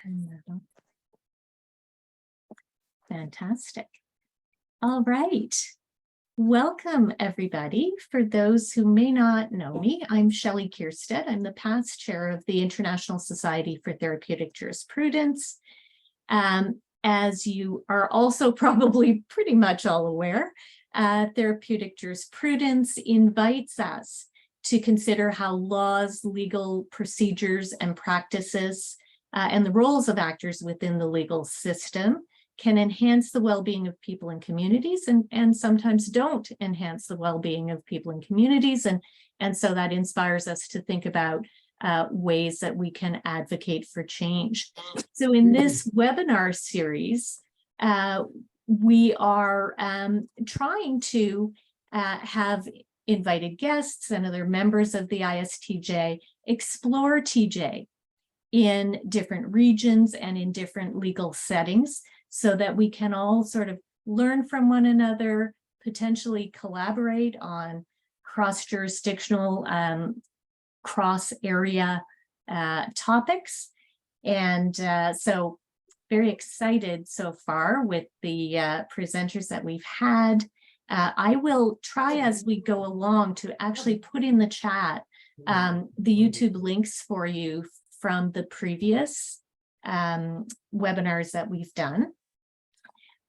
Turn that on. Fantastic. All right. Welcome, everybody. For those who may not know me, I'm Shelley Kierstead. I'm the past chair of the International Society for Therapeutic Jurisprudence. As you are also probably pretty much all aware, Therapeutic Jurisprudence invites us to consider how laws, legal procedures, and practices, and the roles of actors within the legal system can enhance the well-being of people and communities, and sometimes don't enhance the well-being of people and communities. And so that inspires us to think about ways that we can advocate for change. So in this webinar series, we are trying to have invited guests and other members of the ISTJ explore TJ in different regions and in different legal settings, so that we can all sort of learn from one another, potentially collaborate on cross-jurisdictional, cross-area topics. And so very excited so far with the presenters that we've had. I will try as we go along to actually put in the chat the YouTube links for you from the previous webinars that we've done.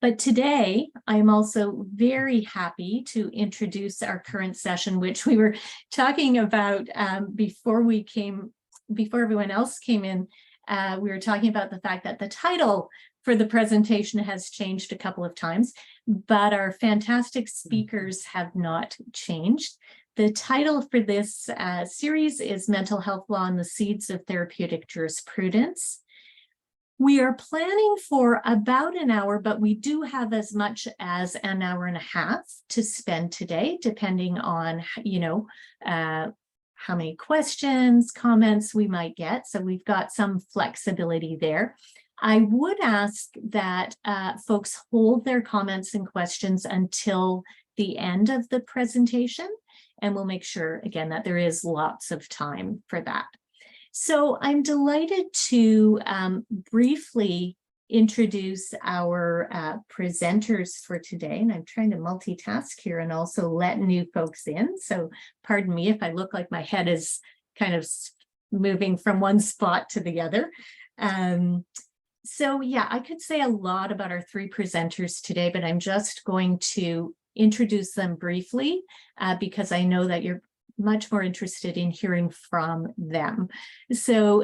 But today, I'm also very happy to introduce our current session, which we were talking about before everyone else came in. We were talking about the fact that the title for the presentation has changed a couple of times, but our fantastic speakers have not changed. The title for this series is Mental Health Law and the Seeds of Therapeutic Jurisprudence. We are planning for about an hour, but we do have as much as an hour and a half to spend today, depending on, how many questions, comments we might get. So we've got some flexibility there. I would ask that folks hold their comments and questions until the end of the presentation, and we'll make sure, again, that there is lots of time for that. So I'm delighted to briefly introduce our presenters for today. And I'm trying to multitask here and also let new folks in. So pardon me if I look like my head is kind of moving from one spot to the other. So yeah, I could say a lot about our three presenters today, but I'm just going to introduce them briefly because I know that you're much more interested in hearing from them. So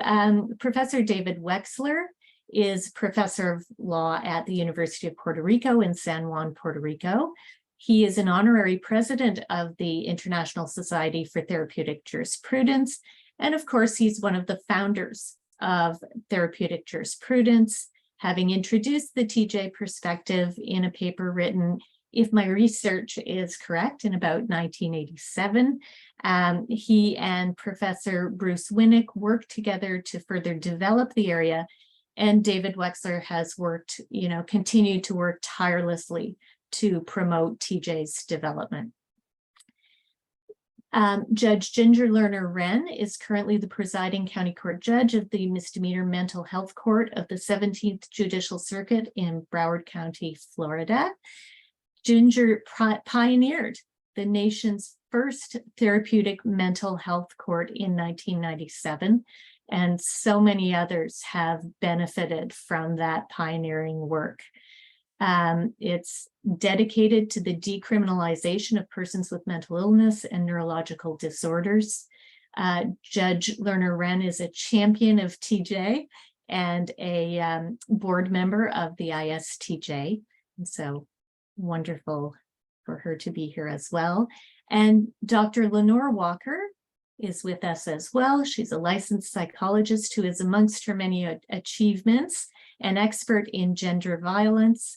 Professor David Wexler is professor of law at the University of Puerto Rico in San Juan, Puerto Rico. He is an honorary president of the International Society for Therapeutic Jurisprudence. And of course, he's one of the founders of Therapeutic Jurisprudence, having introduced the TJ perspective in a paper written, if my research is correct, in about 1987. He and Professor Bruce Winnick worked together to further develop the area, and David Wexler has worked, continued to work tirelessly to promote TJ's development. Judge Ginger Lerner Wren is currently the presiding county court judge of the Misdemeanor Mental Health Court of the 17th Judicial Circuit in Broward County, Florida. Ginger pioneered the nation's first therapeutic mental health court in 1997, and so many others have benefited from that pioneering work. It's dedicated to the decriminalization of persons with mental illness and neurological disorders. Judge Lerner Wren is a champion of TJ and a board member of the ISTJ. And so wonderful for her to be here as well. And Dr. Lenore Walker is with us as well. She's a licensed psychologist who is, amongst her many achievements, an expert in gender violence,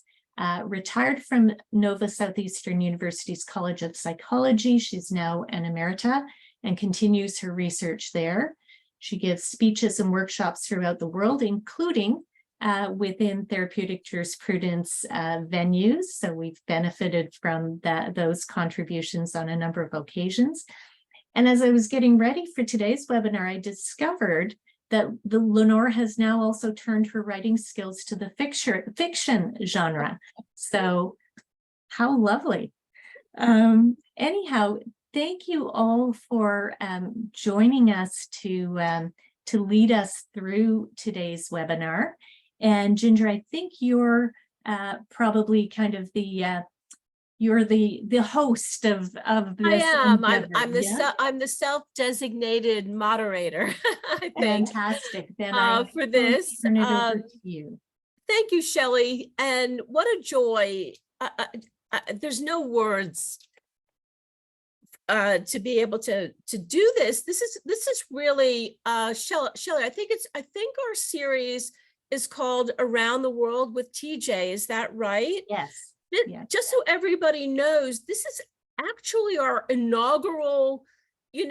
retired from Nova Southeastern University's College of Psychology. She's now an emerita and continues her research there. She gives speeches and workshops throughout the world, including within therapeutic jurisprudence venues. So we've benefited from those contributions on a number of occasions. And as I was getting ready for today's webinar, I discovered that the Lenore has now also turned her writing skills to the fiction genre. So how lovely. Anyhow, thank you all for joining us to lead us through today's webinar. And Ginger, I think you're probably kind of you're the host of this. I am. I'm the self-designated moderator. I think. Fantastic. Then for this, turn it over to you. Thank you, Shelley, and what a joy. There's no words to be able to do this. This is really Shelley. I think our series is called Around the World with TJ. Is that right? Yes. Yes. Just so everybody knows, this is actually our inaugural, year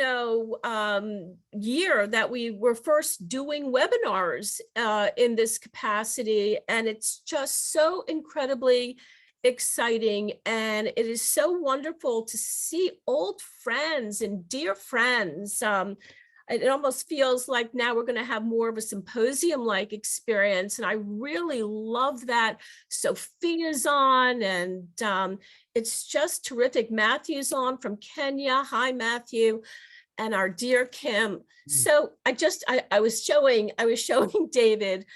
that we were first doing webinars in this capacity, and it's just so incredibly exciting, and it is so wonderful to see old friends and dear friends. It almost feels like now we're going to have more of a symposium-like experience, and I really love that. Sophia's on, and it's just terrific. Matthew's on from Kenya. Hi, Matthew, and our dear Kim. So I was showing David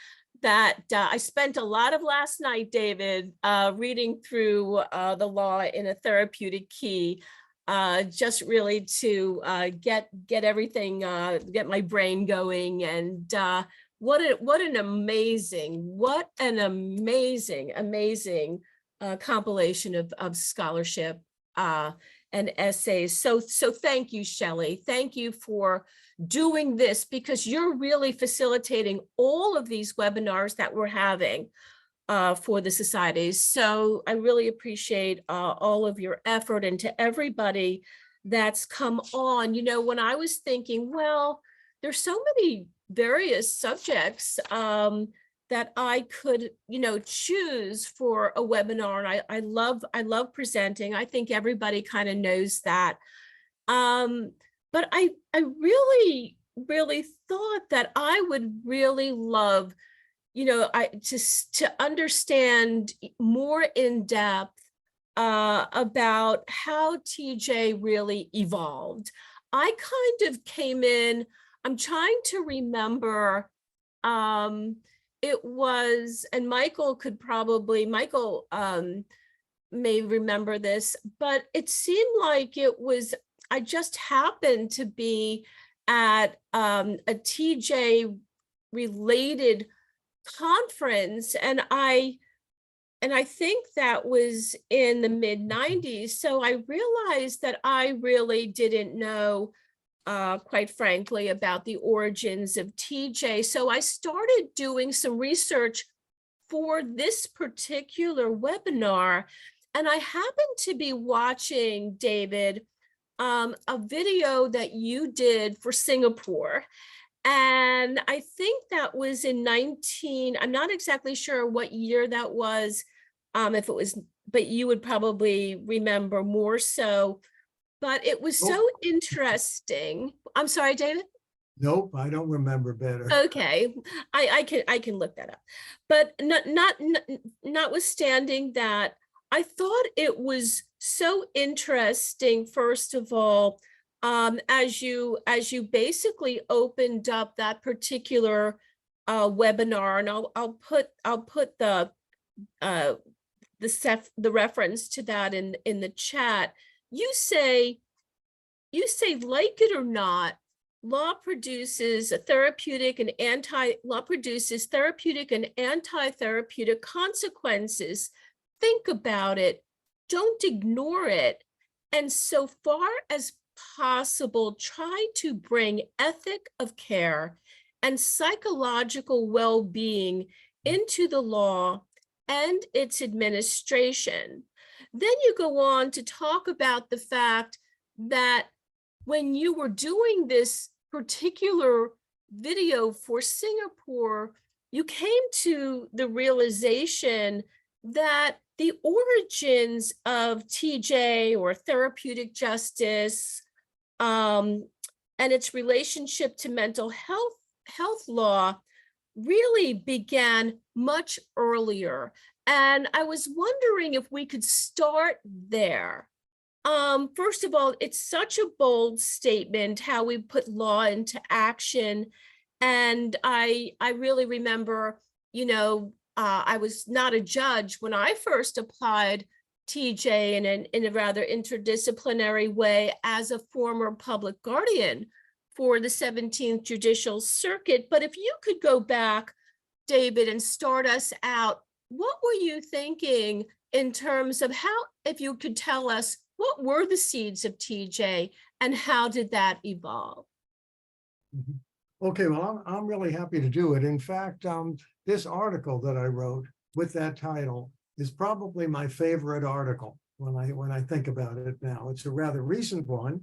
that I spent a lot of last night, David, reading through the law in a therapeutic key. Just really to get everything, get my brain going, and what an amazing compilation of scholarship and essays. So thank you, Shelley. Thank you for doing this, because you're really facilitating all of these webinars that we're having for the societies. So I really appreciate all of your effort, and to everybody that's come on. When I was thinking, well, there's so many various subjects that I could, choose for a webinar, and I love presenting. I think everybody kind of knows that. But I really thought that I would really love to understand more in depth about how TJ really evolved. I kind of came in, I'm trying to remember, it was, and Michael may remember this, but it seemed like it was, I just happened to be at a TJ related conference, and I think that was in the mid-90s. So I realized that I really didn't know, quite frankly, about the origins of TJ. So I started doing some research for this particular webinar, and I happened to be watching, David, a video that you did for Singapore. And I think that was in I'm not exactly sure what year that was, if it was, but you would probably remember more so. But it was so interesting. I'm sorry, David? Nope, I don't remember better. Okay, I can look that up. But notwithstanding that, I thought it was so interesting, first of all, as you basically opened up that particular webinar, and I'll put the reference to that in the chat. You say, like it or not, law produces therapeutic and anti-therapeutic consequences. Think about it. Don't ignore it. And so far as possible, try to bring ethic of care and psychological well-being into the law and its administration. Then you go on to talk about the fact that when you were doing this particular video for Singapore, you came to the realization that the origins of TJ, or therapeutic justice, and its relationship to mental health health law really began much earlier. And I was wondering if we could start there. First of all, it's such a bold statement how we put law into action. And I really remember, I was not a judge when I first applied TJ in a rather interdisciplinary way as a former public guardian for the 17th Judicial Circuit. But if you could go back, David, and start us out, what were you thinking in terms of how, if you could tell us, what were the seeds of TJ and how did that evolve? Okay, well, I'm really happy to do it. In fact, this article that I wrote with that title is probably my favorite article when I think about it now. It's a rather recent one,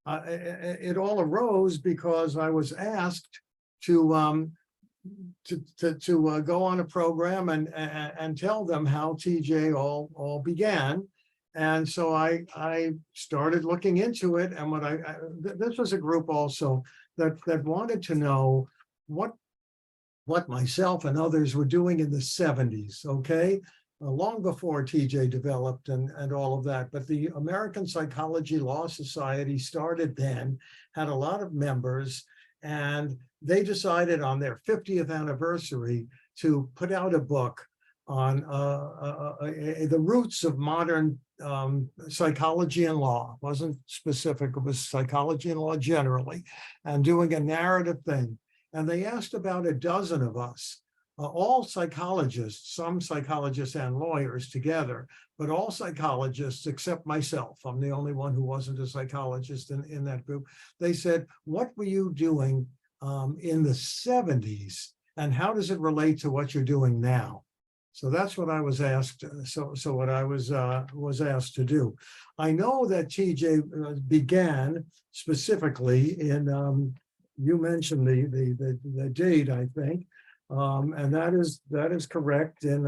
it all arose because I was asked to go on a program and tell them how TJ all began. And so I started looking into it, and this was a group also that wanted to know what myself and others were doing in the 70s, okay? Long before TJ developed and all of that. But the American Psychology Law Society started then, had a lot of members, and they decided on their 50th anniversary to put out a book on the roots of modern psychology and law. It wasn't specific, it was psychology and law generally, and doing a narrative thing. And they asked about a dozen of us, all psychologists, some psychologists and lawyers together, but all psychologists except myself. I'm the only one who wasn't a psychologist in that group. They said, what were you doing in the 70s, and how does it relate to what you're doing now? So that's what I was asked. So what I was asked to do. I know that TJ began specifically in. You mentioned the date, I think, and that is correct. In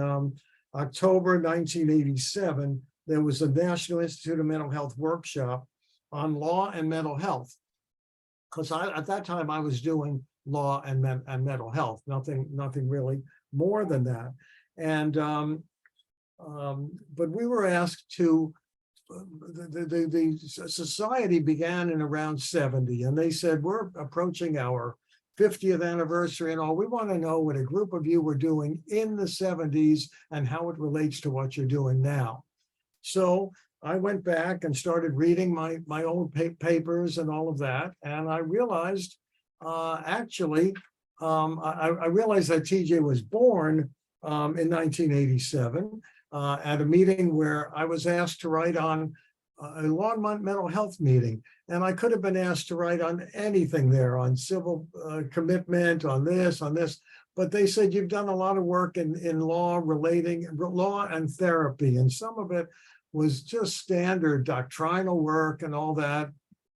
October 1987, there was a National Institute of Mental Health workshop on law and mental health. Because at that time I was doing law and mental health, nothing really more than that. And but we were asked to. The society began in around 70, and they said, we're approaching our 50th anniversary and all. We want to know what a group of you were doing in the 70s and how it relates to what you're doing now. So I went back and started reading my old papers and all of that, and I realized I realized that TJ was born in 1987. At a meeting where I was asked to write on a long mental health meeting. And I could have been asked to write on anything there, on civil commitment, on this. But they said, you've done a lot of work in law and therapy. And some of it was just standard doctrinal work and all that.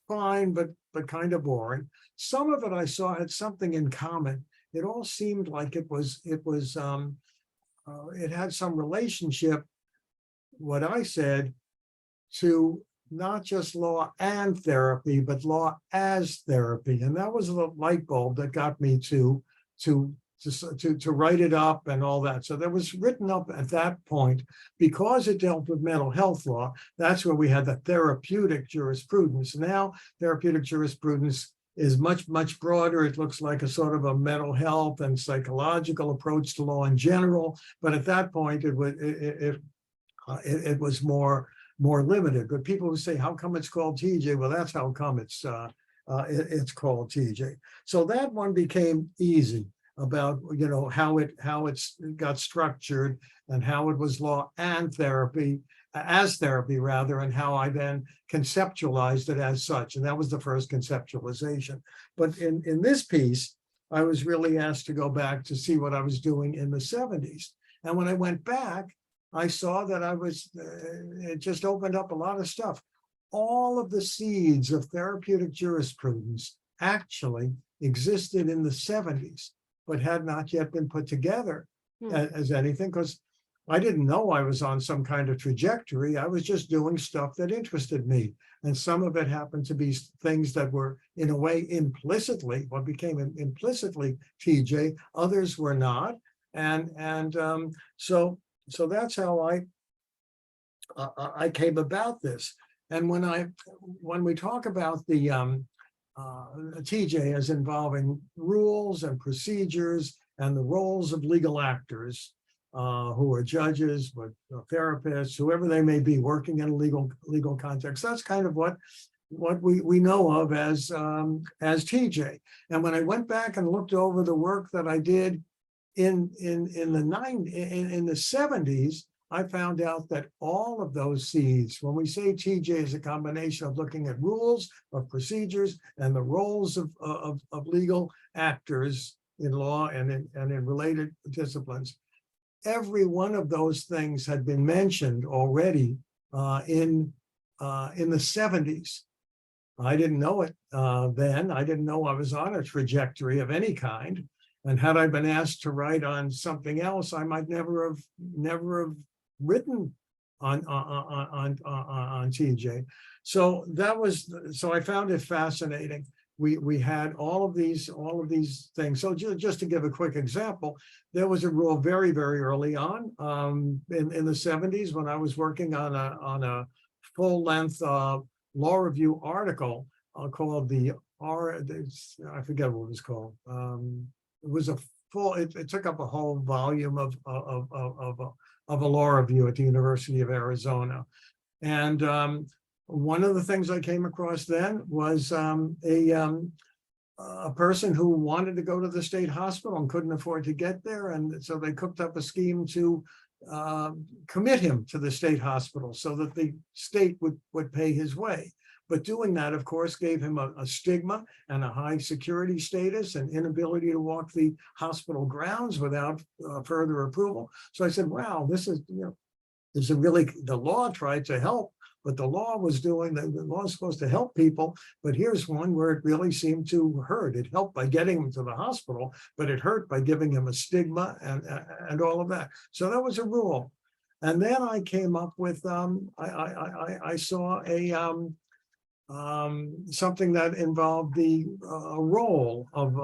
Fine, but kind of boring. Some of it I saw had something in common. It all seemed like it had some relationship, what I said, to not just law and therapy, but law as therapy. And that was the light bulb that got me to write it up and all that. So that was written up at that point because it dealt with mental health law. That's where we had the therapeutic jurisprudence. Now, therapeutic jurisprudence is much broader. It looks like a sort of a mental health and psychological approach to law in general. But at that point, it was more limited. But people would say, how come it's called TJ? Well, that's how come it's called TJ. So that one became easy about how it got structured and how it was law and therapy, as therapy rather, and how I then conceptualized it as such. And that was the first conceptualization. But in this piece, I was really asked to go back to see what I was doing in the 70s. And when I went back, I saw that it just opened up a lot of stuff. All of the seeds of therapeutic jurisprudence actually existed in the 70s, but had not yet been put together as anything, because I didn't know I was on some kind of trajectory. I was just doing stuff that interested me. And some of it happened to be things that were, in a way, implicitly, what became implicitly TJ, others were not. So that's how I came about this. And when we talk about the TJ as involving rules and procedures and the roles of legal actors, who are judges, but therapists, whoever they may be working in a legal context. That's kind of what we know of as TJ. And when I went back and looked over the work that I did in the 70s, I found out that all of those seeds, when we say TJ is a combination of looking at rules, of procedures, and the roles of legal actors in law and in related disciplines, every one of those things had been mentioned already in the 70s. I didn't know it then. I didn't know I was on a trajectory of any kind. And had I been asked to write on something else, I might never have written on TJ. So I found it fascinating. We had all of these things. So just to give a quick example, there was a rule very, very early on in the 70s when I was working on a full-length law review article called I forget what it was called. It was a full. It took up a whole volume of a law review at the University of Arizona, and one of the things I came across then was a person who wanted to go to the state hospital and couldn't afford to get there. And so they cooked up a scheme to commit him to the state hospital so that the state would pay his way. But doing that, of course, gave him a stigma and a high security status and inability to walk the hospital grounds without further approval. So I said, wow, this is the law tried to help. But the law is supposed to help people, but here's one where it really seemed to hurt. It helped by getting him to the hospital, but it hurt by giving him a stigma and all of that. So that was a rule. And then I came up with, I saw something that involved the role of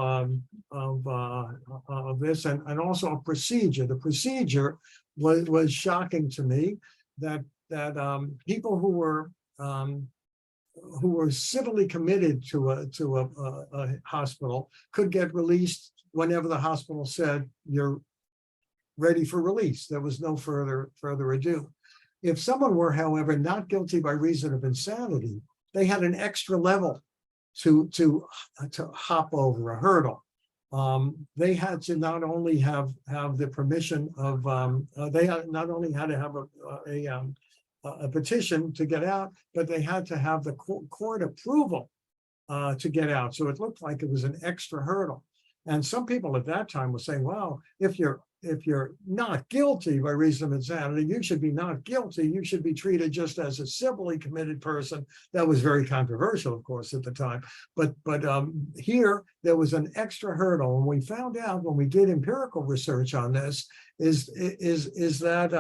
this and also a procedure. The procedure was shocking to me that people who were civilly committed to a hospital could get released whenever the hospital said you're ready for release. There was no further ado. If someone were, however, not guilty by reason of insanity, they had an extra level to hop over, a hurdle. They had to not only have the permission of they not only had to have a petition to get out, but they had to have the court approval to get out. So it looked like it was an extra hurdle. And some people at that time were saying, well, if you're not guilty by reason of insanity, you should be not guilty. You should be treated just as a civilly committed person. That was very controversial, of course, at the time. But here there was an extra hurdle. And we found out when we did empirical research on this is that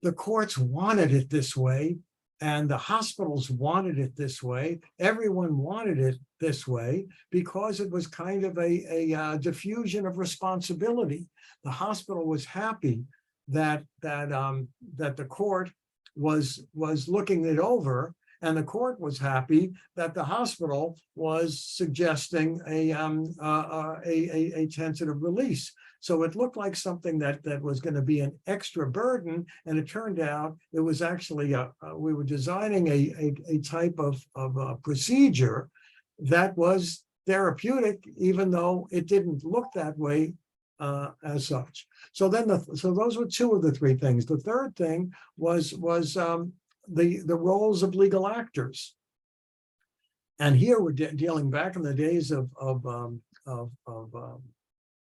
the courts wanted it this way, and the hospitals wanted it this way. Everyone wanted it this way because it was kind of a diffusion of responsibility. The hospital was happy that the court was looking it over, and the court was happy that the hospital was suggesting a tentative release. So it looked like something that was going to be an extra burden, and it turned out it was actually we were designing a type of procedure that was therapeutic, even though it didn't look that way as such. So those were two of the three things. The third thing was the roles of legal actors, and here we're dealing back in the days of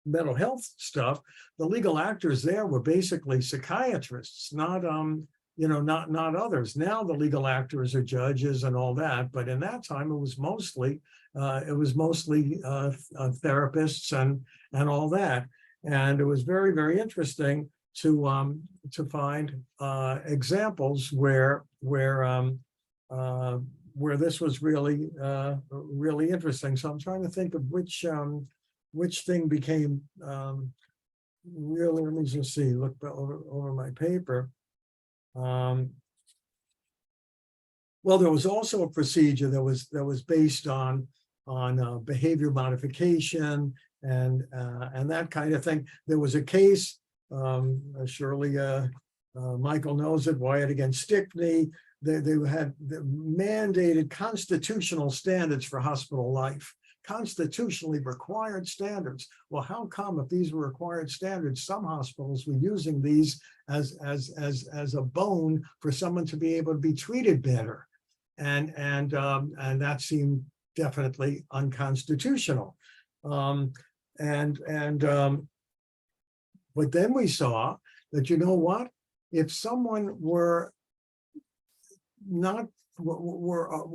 mental health stuff. The legal actors there were basically psychiatrists, not others. Now the legal actors are judges and all that, but in that time it was mostly therapists and all that. And it was very, very interesting to find examples where this was really really interesting. So I'm trying to think of which thing became really. Let me just see. Look over my paper. Well, there was also a procedure that was based on behavior modification and that kind of thing. There was a case, surely Michael knows it, Wyatt against Stickney. They had mandated constitutional standards for hospital life, constitutionally required standards. Well, how come if these were required standards, some hospitals were using these as a bone for someone to be able to be treated better, and that seemed definitely unconstitutional. But then we saw that, you know what, if someone were not were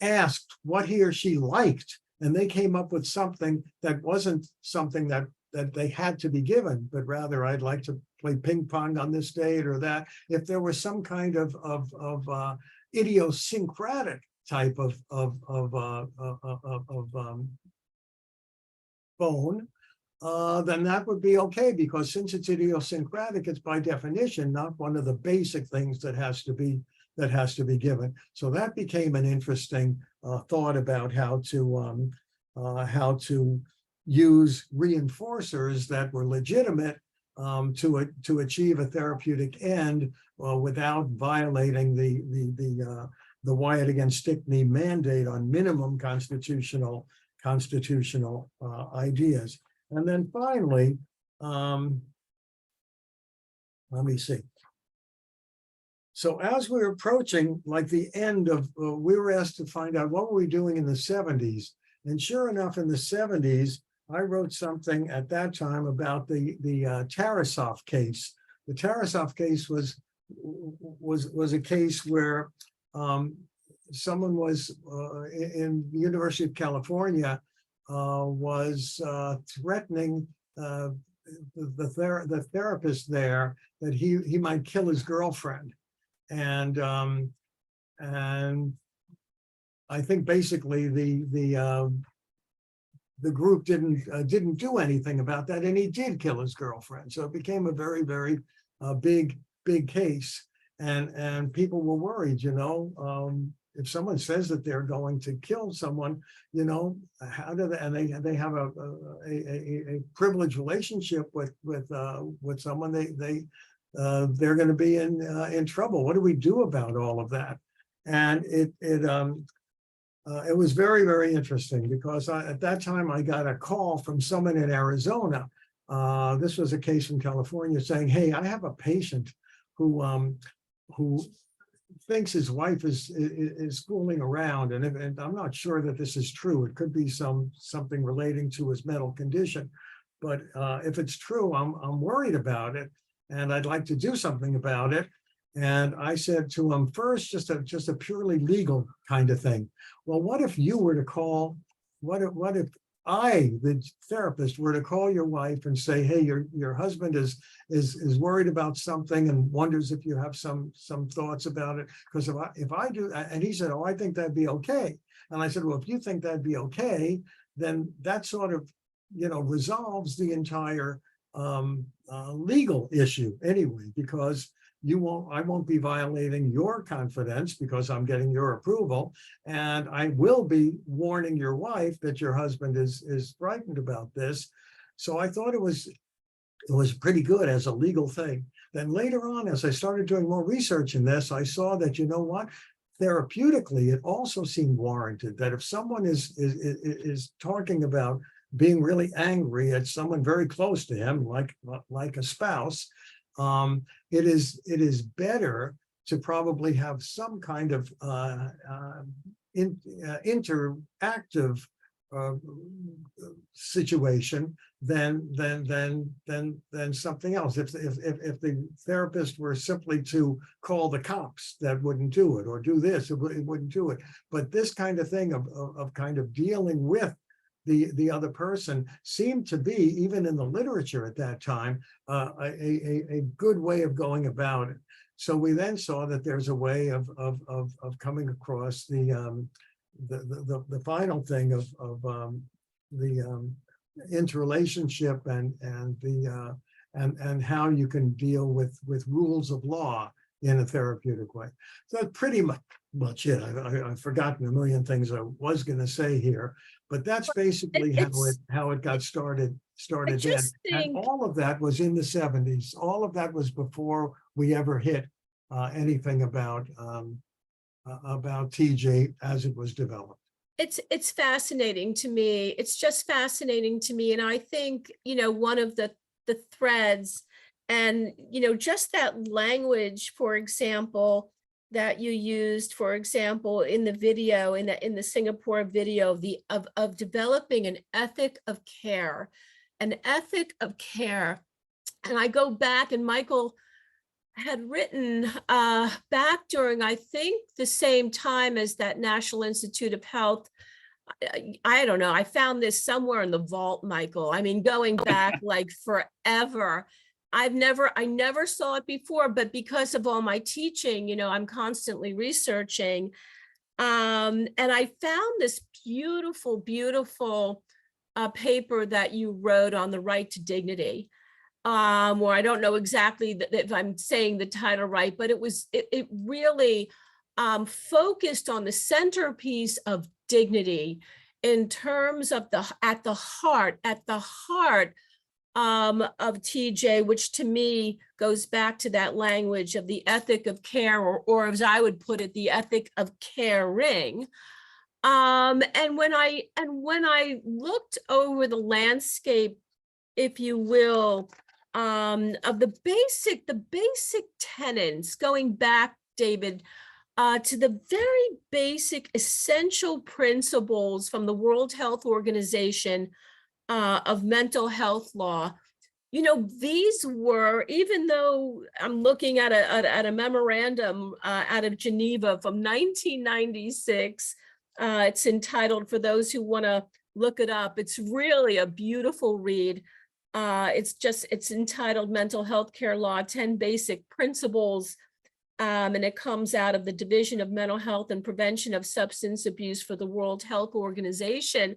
asked what he or she liked, and they came up with something that wasn't something that they had to be given, but rather, I'd like to play ping pong on this date or that. If there was some kind of idiosyncratic type of bone, then that would be okay, because since it's idiosyncratic, it's by definition not one of the basic things that has to be given. So that became an interesting thought about how to use reinforcers that were legitimate to achieve a therapeutic end without violating the Wyatt against Stickney mandate on minimum constitutional ideas. And then finally, let me see. So as we were approaching like the end of, we were asked to find out what were we doing in the 70s. And sure enough, in the 70s, I wrote something at that time about the Tarasov case. The Tarasov case was a case where someone was in the University of California was threatening the therapist there that he might kill his girlfriend, and I think basically the group didn't do anything about that, and he did kill his girlfriend. So it became a very, very big case, and people were worried, you know. If someone says that they're going to kill someone, you know, how do they? And they have a privileged relationship with someone. They're going to be in trouble. What do we do about all of that? And it was very, very interesting, because at that time I got a call from someone in Arizona. This was a case in California saying, "Hey, I have a patient who thinks his wife is fooling around, and I'm not sure that this is true. It could be something relating to his mental condition, but if it's true, I'm worried about it, and I'd like to do something about it." And I said to him, first, just a purely legal kind of thing. Well, what if you were to call? What if I, the therapist, were to call your wife and say, "Hey, your husband is worried about something and wonders if you have some thoughts about it." Because if I do, and he said, "Oh, I think that'd be okay." And I said, "Well, if you think that'd be okay, then that sort of, you know, resolves the entire legal issue anyway, because I won't be violating your confidence because I'm getting your approval, and I will be warning your wife that your husband is frightened about this." So I thought it was pretty good as a legal thing. Then later on, as I started doing more research in this, I saw that, you know what, therapeutically, it also seemed warranted that if someone is talking about being really angry at someone very close to him, like a spouse, it is better to probably have some kind of interactive situation than something else. If the therapist were simply to call the cops, that wouldn't do it, or do this, it wouldn't do it. But this kind of thing of kind of dealing with the other person seemed to be, even in the literature at that time, a good way of going about it. So we then saw that there's a way of coming across the final thing of the interrelationship and how you can deal with rules of law in a therapeutic way. So that's pretty much it. I've forgotten a million things I was going to say here, but that's basically how it got started then. And all of that was in the 70s. All of that was before we ever hit anything about TJ as it was developed. It's fascinating to me. It's just fascinating to me. And I think, one of the threads and, just that language, for example, that you used, for example, in the video, in the Singapore video, of developing an ethic of care, And I go back, and Michael had written back during, I think, the same time as that National Institute of Health. I don't know, I found this somewhere in the vault, Michael. I mean, going back like forever. I never saw it before, but because of all my teaching, I'm constantly researching. And I found this beautiful, beautiful paper that you wrote on the right to dignity. Or I don't know exactly if I'm saying the title right, but it really focused on the centerpiece of dignity in terms of at the heart of TJ, which to me goes back to that language of the ethic of care, or as I would put it, the ethic of caring. And when I looked over the landscape, if you will, of the basic tenets, going back, David, to the very basic essential principles from the World Health Organization of mental health law, these were, even though I'm looking at a memorandum out of Geneva from 1996, it's entitled, for those who want to look it up, it's really a beautiful read. It's entitled Mental Health Care Law, 10 Basic Principles. And it comes out of the Division of Mental Health and Prevention of Substance Abuse for the World Health Organization.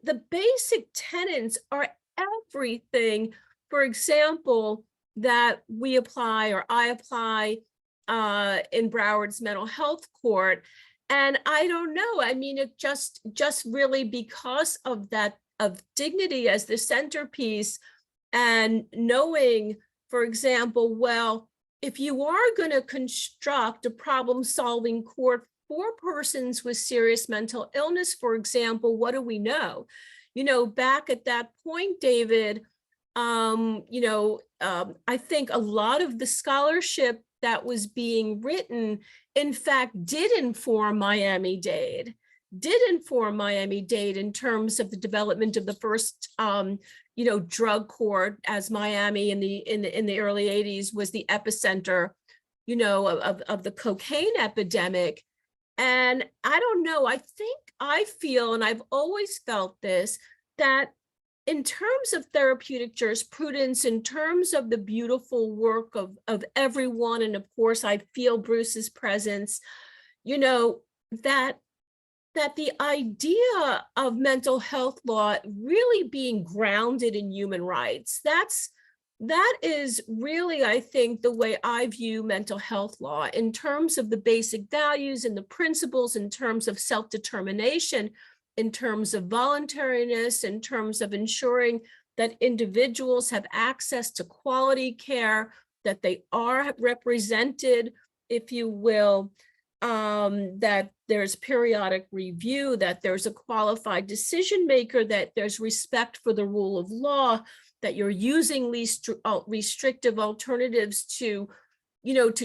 The basic tenets are everything, for example, that we apply, or I apply in Broward's mental health court. And I don't know, I mean, it just really, because of that, of dignity as the centerpiece, and knowing, for example, well, if you are going to construct a problem-solving court for persons with serious mental illness, for example, what do we know? Back at that point, David, I think a lot of the scholarship that was being written, in fact, did inform Miami-Dade in terms of the development of the first, drug court, as Miami in the early 80s was the epicenter, of the cocaine epidemic. And I don't know, I feel, and I've always felt this, that in terms of therapeutic jurisprudence, in terms of the beautiful work of everyone, and of course, I feel Bruce's presence, that the idea of mental health law really being grounded in human rights, that is really, I think, the way I view mental health law, in terms of the basic values and the principles, in terms of self-determination, in terms of voluntariness, in terms of ensuring that individuals have access to quality care, that they are represented, if you will, that there's periodic review, that there's a qualified decision maker, that there's respect for the rule of law, that you're using least restrictive alternatives to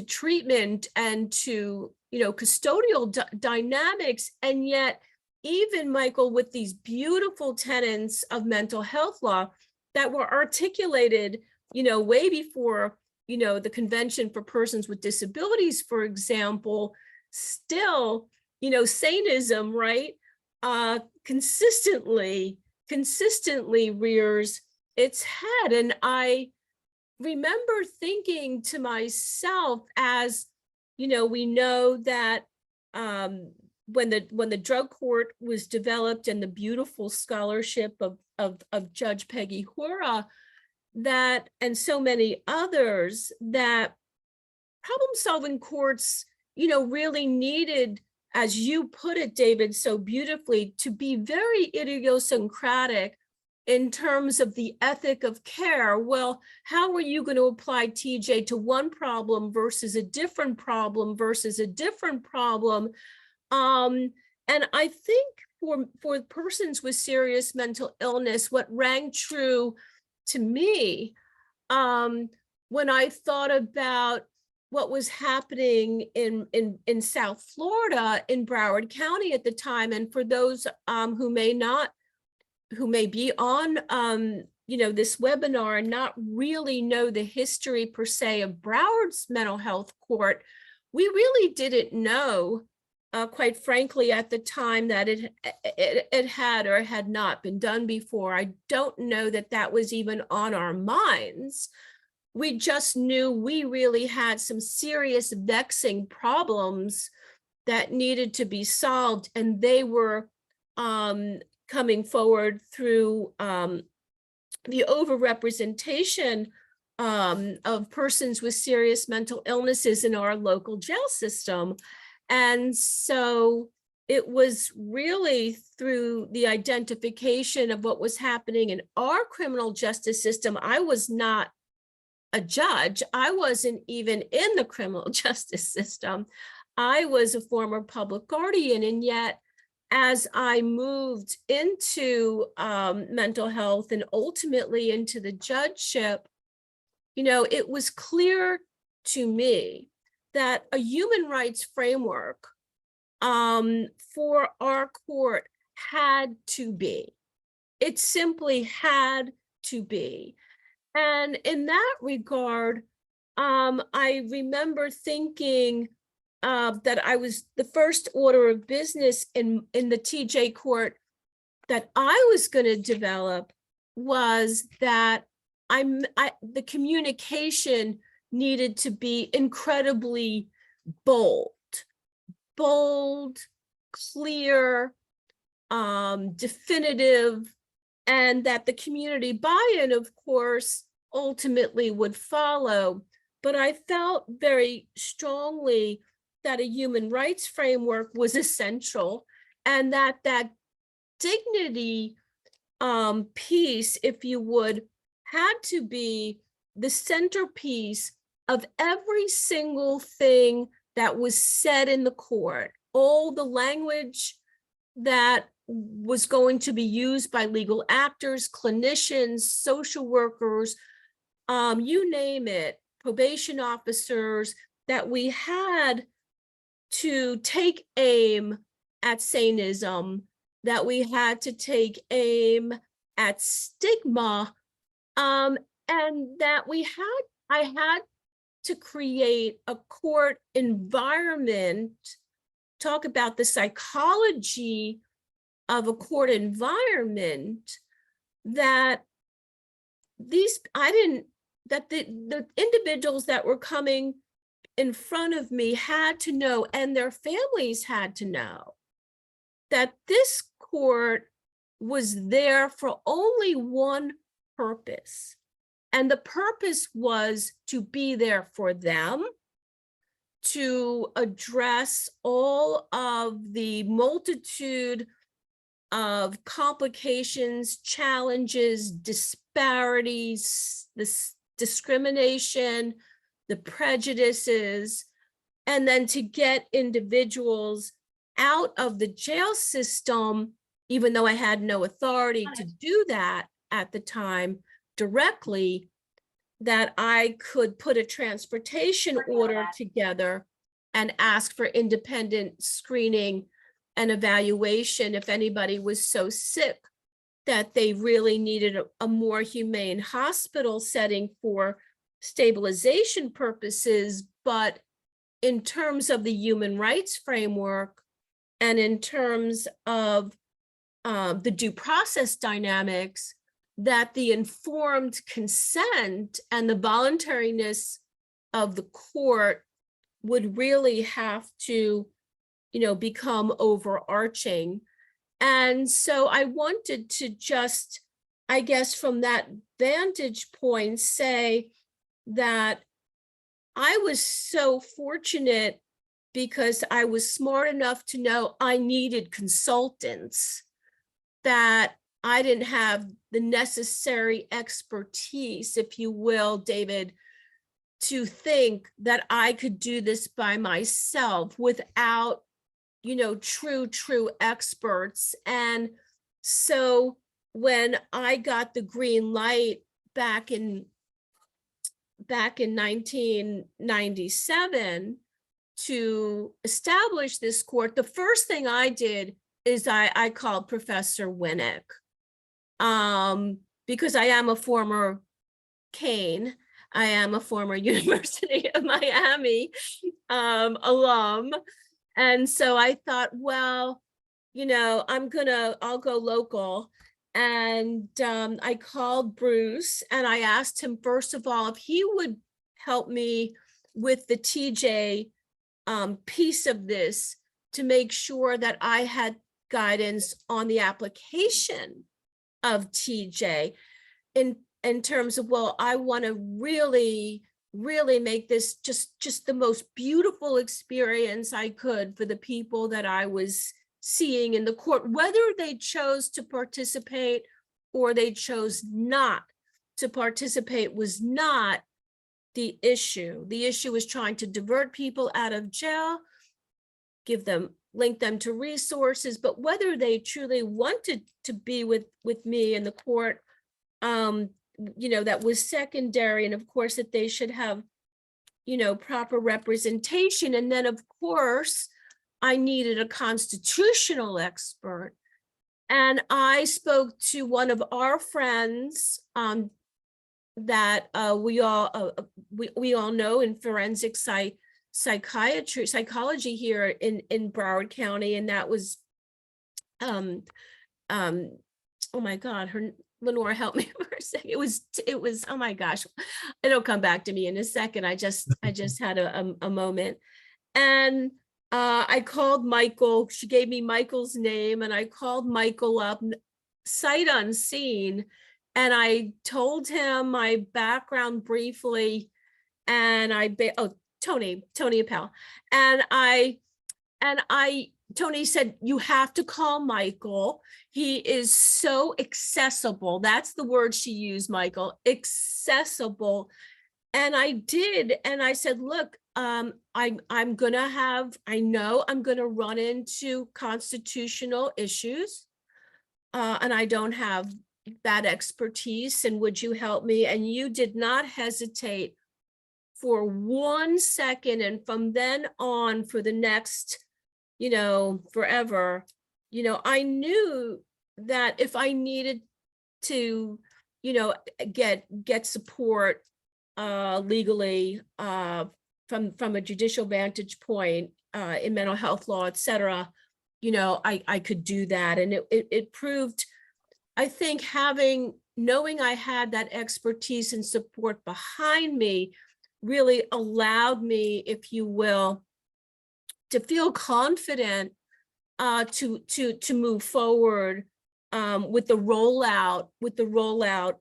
treatment and to, custodial dynamics. And yet, even, Michael, with these beautiful tenets of mental health law that were articulated, way before, the Convention for Persons with Disabilities, for example, still, Satanism, right, consistently consistently rears its head. And I remember thinking to myself, as you know, we know that when the drug court was developed and the beautiful scholarship of Judge Peggy Hora, that, and so many others, that problem-solving courts, you know, really needed, as you put it, David, so beautifully, to be very idiosyncratic in terms of the ethic of care. Well, how are you going to apply TJ to one problem versus a different problem versus a different problem? And I think for persons with serious mental illness, what rang true to me when I thought about what was happening in South Florida, in Broward County at the time, and for those who may be on you know, this webinar and not really know the history per se of Broward's mental health court, we really didn't know, quite frankly, at the time, that it had or had not been done before. I don't know that that was even on our minds. We just knew we really had some serious vexing problems that needed to be solved, and they were coming forward through the overrepresentation of persons with serious mental illnesses in our local jail system. And so it was really through the identification of what was happening in our criminal justice system. I was not a judge. I wasn't even in the criminal justice system. I was a former public guardian, and yet as I moved into mental health and ultimately into the judgeship, you know, it was clear to me that a human rights framework for our court had to be. It simply had to be. And in that regard, I remember thinking that I was the first order of business in the TJ court that I was going to develop was that the communication needed to be incredibly bold, clear, definitive, and that the community buy-in, of course, ultimately would follow. But I felt very strongly that a human rights framework was essential, and that dignity piece, if you would, had to be the centerpiece of every single thing that was said in the court. All the language that was going to be used by legal actors, clinicians, social workers, you name it, probation officers, that we had to take aim at saneism, that we had to take aim at stigma, and that I had to create a court environment, talk about the psychology of a court environment, that the individuals that were coming in front of me had to know, and their families had to know, that this court was there for only one purpose. And the purpose was to be there for them, to address all of the multitude of complications, challenges, disparities, this discrimination, the prejudices, and then to get individuals out of the jail system, even though I had no authority to do that at the time directly, that I could put a transportation order together and ask for independent screening and evaluation if anybody was so sick that they really needed a more humane hospital setting for stabilization purposes. But in terms of the human rights framework, and in terms of the due process dynamics, that the informed consent and the voluntariness of the court would really have to, become overarching. And so I wanted to just, I guess, from that vantage point, say that I was so fortunate because I was smart enough to know I needed consultants, that I didn't have the necessary expertise, if you will, David, to think that I could do this by myself without, true experts. And so when I got the green light back in 1997 to establish this court, the first thing I did is I called Professor Winnick, because I am a former Kane. I am a former University of Miami alum. And so I thought, well, I'll go local. And I called Bruce and I asked him, first of all, if he would help me with the TJ piece of this, to make sure that I had guidance on the application of TJ in terms of, well, I want to really make this just the most beautiful experience I could for the people that I was seeing in the court, whether they chose to participate or they chose not to participate was not the issue. The issue was trying to divert people out of jail, link them to resources, but whether they truly wanted to be with me in the court, that was secondary. And of course that they should have, proper representation. And then of course, I needed a constitutional expert. And I spoke to one of our friends that we all know in forensic psychology here in Broward County, and that was oh my God, Lenore, help me for a second. It was oh my gosh, it'll come back to me in a second. I just had a moment. And I called Michael. She gave me Michael's name, and I called Michael up sight unseen, and I told him my background briefly, and Tony Appel, and Tony said, you have to call Michael. He is so accessible. That's the word she used, Michael, accessible. And I did. And I said, look, I know I'm going to run into constitutional issues, and I don't have that expertise. And would you help me? And you did not hesitate for 1 second. And from then on, for the next, forever, I knew that if I needed to, get support legally from a judicial vantage point in mental health law, et cetera, I could do that. And it proved, I think, knowing I had that expertise and support behind me really allowed me, if you will, to feel confident to move forward with the rollout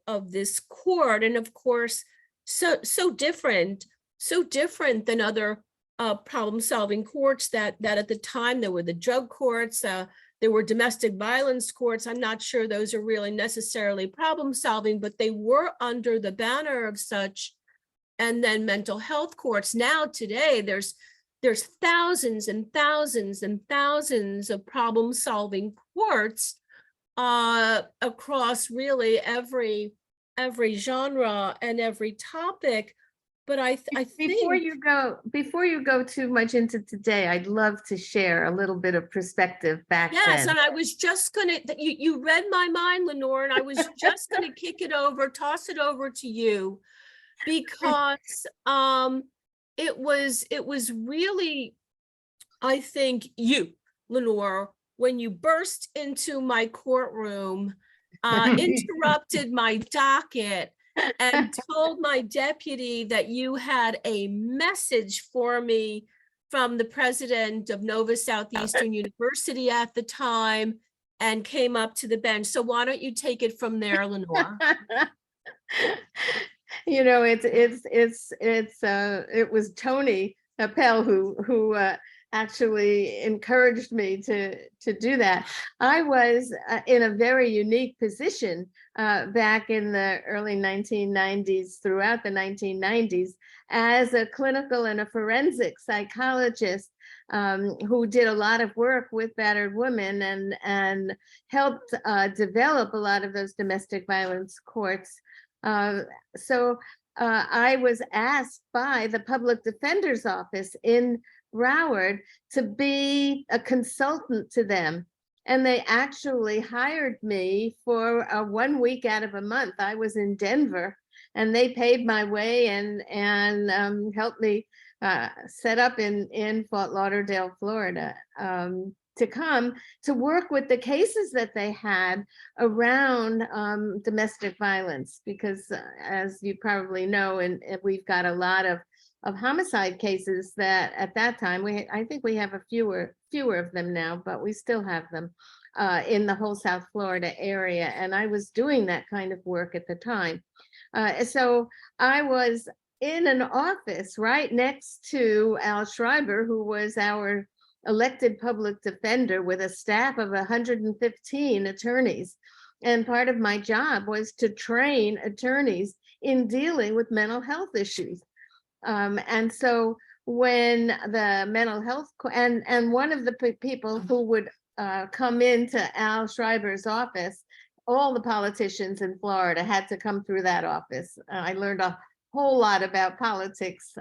of this court. And of course, so different than other problem-solving courts that at the time. There were the drug courts, there were domestic violence courts. I'm not sure those are really necessarily problem-solving, but they were under the banner of such. And then mental health courts. Now today, there's thousands and thousands and thousands of problem-solving courts across really every genre and every topic. But I think before you go too much into today, I'd love to share a little bit of perspective back then. Yes, and I was just gonna, you read my mind, Lenore, and I was just gonna toss it over to you, because it was really, I think, you, Lenore, when you burst into my courtroom, interrupted my docket, and told my deputy that you had a message for me from the president of Nova Southeastern University at the time, and came up to the bench. So why don't you take it from there, Lenore? You know, it was Tony Appel who actually encouraged me to do that. I was in a very unique position back in the early 1990s, throughout the 1990s, as a clinical and a forensic psychologist who did a lot of work with battered women and helped develop a lot of those domestic violence courts. So I was asked by the public defender's office in Broward to be a consultant to them. And they actually hired me for 1 week out of a month. I was in Denver and they paid my way and helped me set up in Fort Lauderdale, Florida, to come to work with the cases that they had around domestic violence, because as you probably know, and we've got a lot of homicide cases that at that time, I think we have fewer of them now, but we still have them in the whole South Florida area. And I was doing that kind of work at the time. So I was in an office right next to Al Schreiber, who was our elected public defender with a staff of 115 attorneys. And part of my job was to train attorneys in dealing with mental health issues. And so when the mental health, and one of the people who would come into Al Schreiber's office, all the politicians in Florida had to come through that office. I learned a whole lot about politics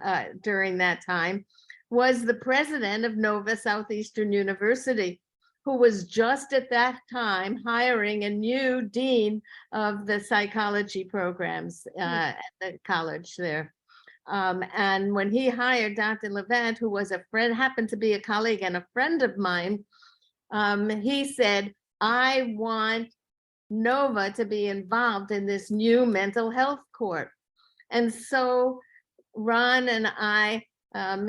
during that time, was the president of Nova Southeastern University, who was just at that time hiring a new dean of the psychology programs at the college there. And when he hired Dr. Levant, who was a friend, happened to be a colleague and a friend of mine, he said, I want Nova to be involved in this new mental health court. And so Ron and I,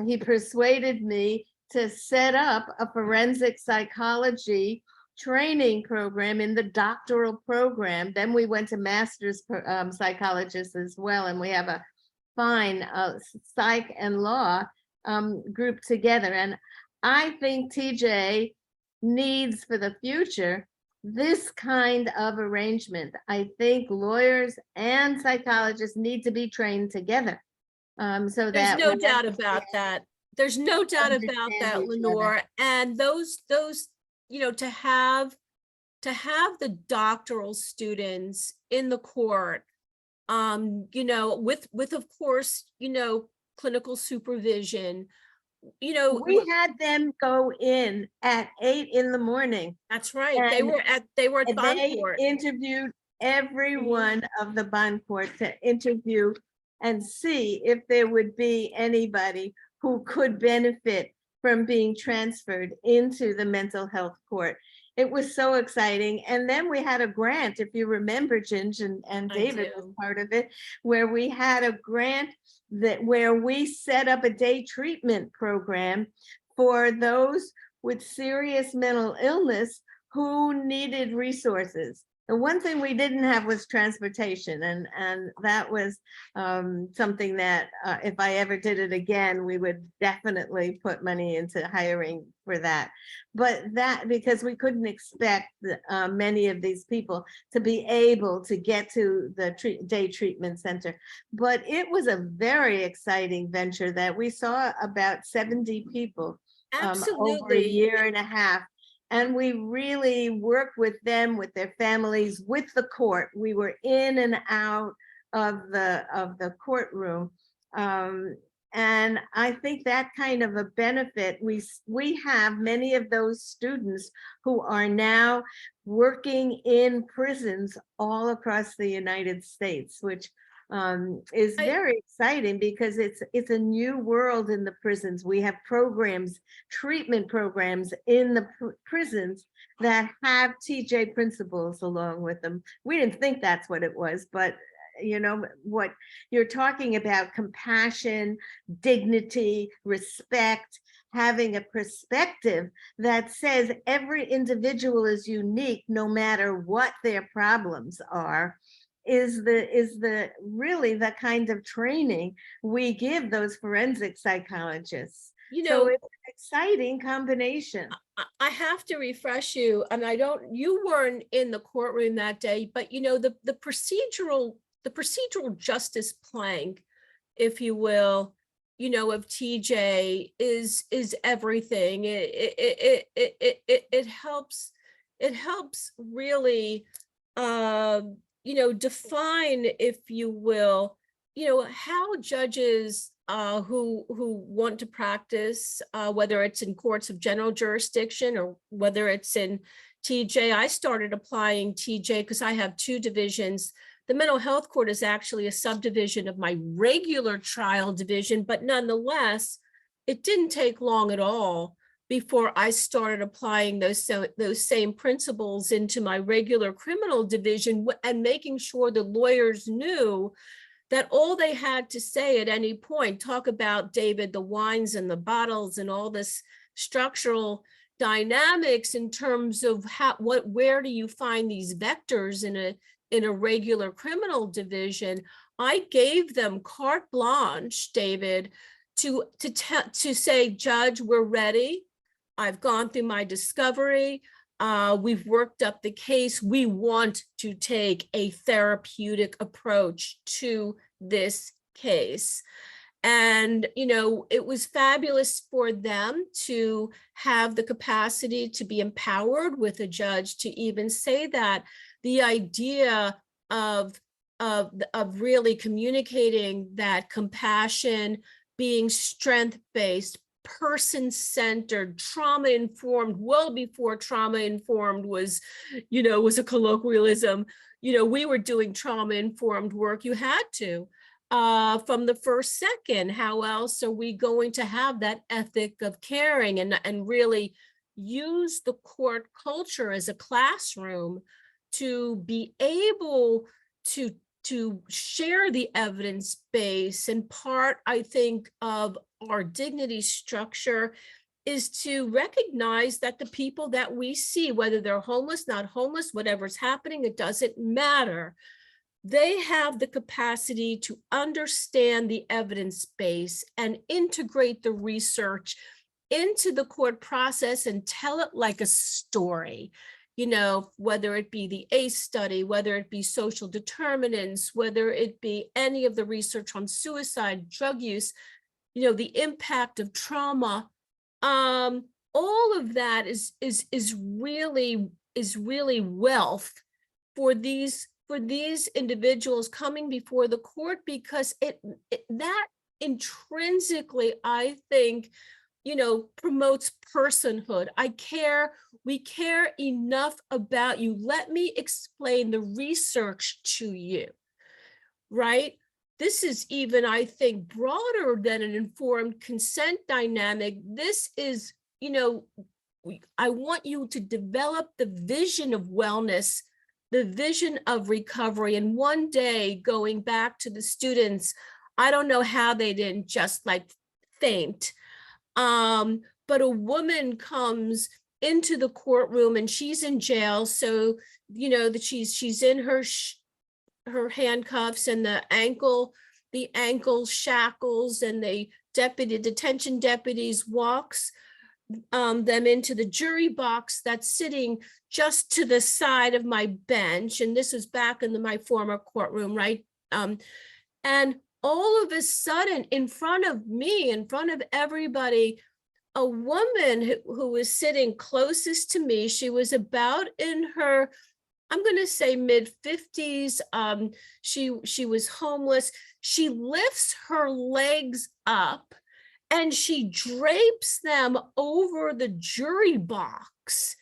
he persuaded me to set up a forensic psychology training program in the doctoral program. Then we went to master's psychologists as well. And we have a fine psych and law group together. And I think TJ needs for the future this kind of arrangement. I think lawyers and psychologists need to be trained together. So There's that no doubt about that. There's no doubt about that, Lenore. And those, you know, to have the doctoral students in the court, you know, with of course, you know, clinical supervision, you know, we had them go in at 8 in the morning. that's right. They were at And bond they court. interviewed every one of the bond court to interview and see if there would be anybody who could benefit from being transferred into the mental health court. It was so exciting. And then we had a grant, if you remember, Ginge, and David was part of it, where we had a grant where we set up a day treatment program for those with serious mental illness who needed resources. The one thing we didn't have was transportation, and that was something that if I ever did it again, we would definitely put money into hiring for that. But that, because we couldn't expect many of these people to be able to get to the day treatment center. But it was a very exciting venture that we saw about 70 people over a year and a half. And we really worked with them, with their families, with the court. We were in and out of the courtroom. And I think that kind of a benefit, we have many of those students who are now working in prisons all across the United States, which is I- very exciting because it's a new world in the prisons. We have programs, treatment programs in the prisons that have TJ principles along with them. We didn't think that's what it was, but you know what you're talking about: compassion, dignity, respect, having a perspective that says every individual is unique no matter what their problems are, is the really the kind of training we give those forensic psychologists. You So know, it's an exciting combination. I have to refresh you, and you weren't in the courtroom that day, but you know, the procedural justice plank, if you will, you know, of TJ is everything. It helps really, you know, define, if you will, you know, how judges who want to practice, whether it's in courts of general jurisdiction or whether it's in TJ. I started applying TJ because I have two divisions. The mental health court is actually a subdivision of my regular trial division, but nonetheless, it didn't take long at all before I started applying those same principles into my regular criminal division and making sure the lawyers knew that all they had to say at any point, talk about, David, the wines and the bottles and all this structural dynamics in terms of where do you find these vectors in a regular criminal division. I gave them carte blanche, David, to say, Judge, we're ready. I've gone through my discovery. We've worked up the case. We want to take a therapeutic approach to this case. And, you know, it was fabulous for them to have the capacity to be empowered with a judge to even say that. The idea of really communicating that compassion, being strength-based, person-centered, trauma-informed, well before trauma-informed was, you know, was a colloquialism. You know, we were doing trauma-informed work. You had to, from the first second. How else are we going to have that ethic of caring and really use the court culture as a classroom to be able to share the evidence base? And part, I think, of our dignity structure is to recognize that the people that we see, whether they're homeless, not homeless, whatever's happening, it doesn't matter. They have the capacity to understand the evidence base and integrate the research into the court process and tell it like a story. You know, whether it be the ACE study, whether it be social determinants, whether it be any of the research on suicide, drug use, you know, the impact of trauma, all of that is really wealth for these individuals coming before the court, because that intrinsically, I think, you know, promotes personhood. We care enough about you. Let me explain the research to you, right? This is even, I think, broader than an informed consent dynamic. This is, you know, I want you to develop the vision of wellness, the vision of recovery. And one day, going back to the students, I don't know how they didn't just like faint. But a woman comes into the courtroom and she's in jail. So, you know, that she's in her handcuffs and the ankle shackles, and the detention deputies walks them into the jury box that's sitting just to the side of my bench. And this is back in my former courtroom, right? And all of a sudden, in front of me, in front of everybody, a woman who was sitting closest to me, she was about in her, I'm going to say mid-50s. She was homeless. She lifts her legs up and she drapes them over the jury box.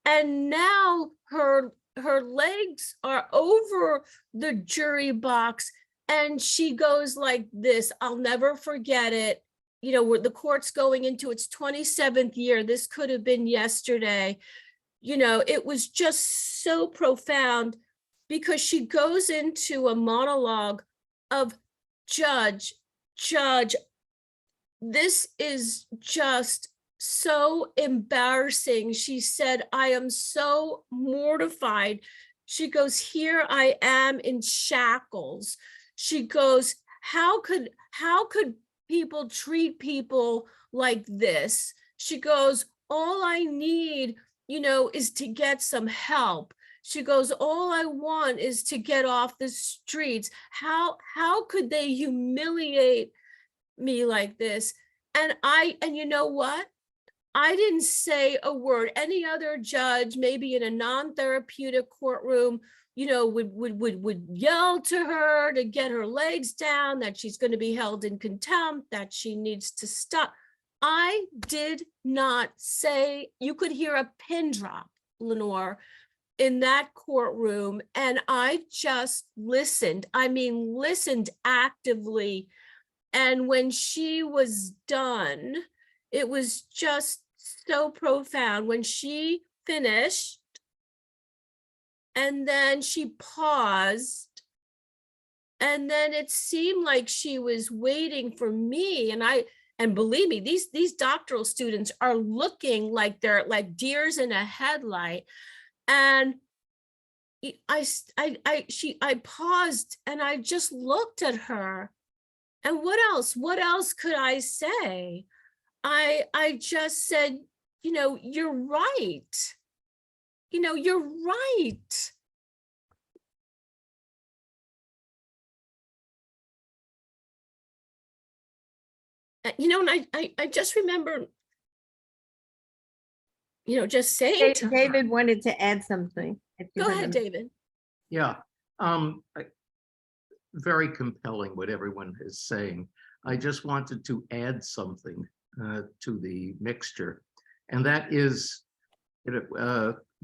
And now her legs are over the jury box, And she goes like this, I'll never forget it. You know, where the court's going into its 27th year. This could have been yesterday. You know, it was just so profound because she goes into a monologue of judge, this is just so embarrassing. She said, I am so mortified. She goes, here I am in shackles. She goes, how could people treat people like this? She goes, all I need, you know, is to get some help. She goes, all I want is to get off the streets. How could they humiliate me like this? And you know what? I didn't say a word. Any other judge, maybe in a non-therapeutic courtroom, you know, would yell to her to get her legs down, that she's going to be held in contempt, that she needs to stop. I did not say, you could hear a pin drop, Lenore, in that courtroom. And I just listened. I mean, listened actively. And when she was done, it was just so profound. When she finished, and then she paused, and then it seemed like she was waiting for me. And believe me, these doctoral students are looking like they're like deers in a headlight. And I paused and I just looked at her. And what else could I say? I just said, you know, you're right. You know, you're right. You know, and I just remember, you know, just saying to her. David wanted to add something. Go ahead, David. Yeah, very compelling what everyone is saying. I just wanted to add something to the mixture, and that is,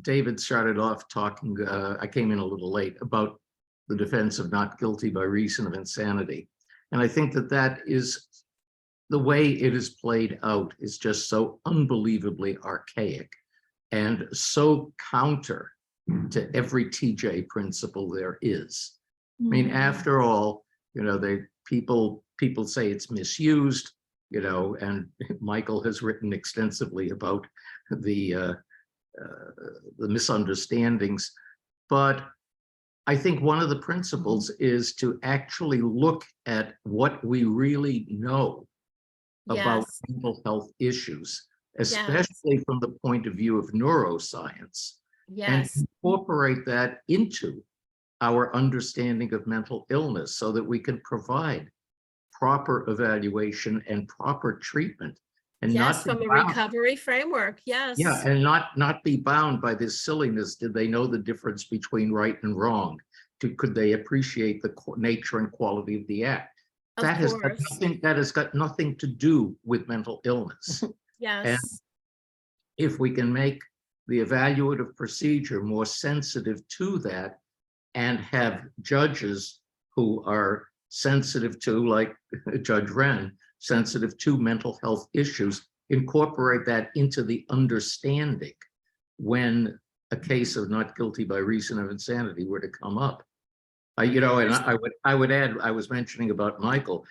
David started off talking, I came in a little late, about the defense of not guilty by reason of insanity. And I think that that is, the way it is played out is just so unbelievably archaic and so counter to every TJ principle there is. I mean, after all, you know, people say it's misused, you know, and Michael has written extensively about the misunderstandings. But I think one of the principles is to actually look at what we really know about Yes. mental health issues, especially from the point of view of neuroscience, and Yes. incorporate that into our understanding of mental illness so that we can provide proper evaluation and proper treatment, and Yes, not from be a bound. recovery framework. Yes. Yeah, and not be bound by this silliness. Did they know the difference between right and wrong? Could they appreciate the nature and quality of the act? Of That has got course. nothing, that has got nothing to do with mental illness. Yes. If we can make the evaluative procedure more sensitive to that, and have judges who are sensitive to, like Judge Wren, sensitive to mental health issues, incorporate that into the understanding when a case of not guilty by reason of insanity were to come up. You know, and I would add, I was mentioning about Michael,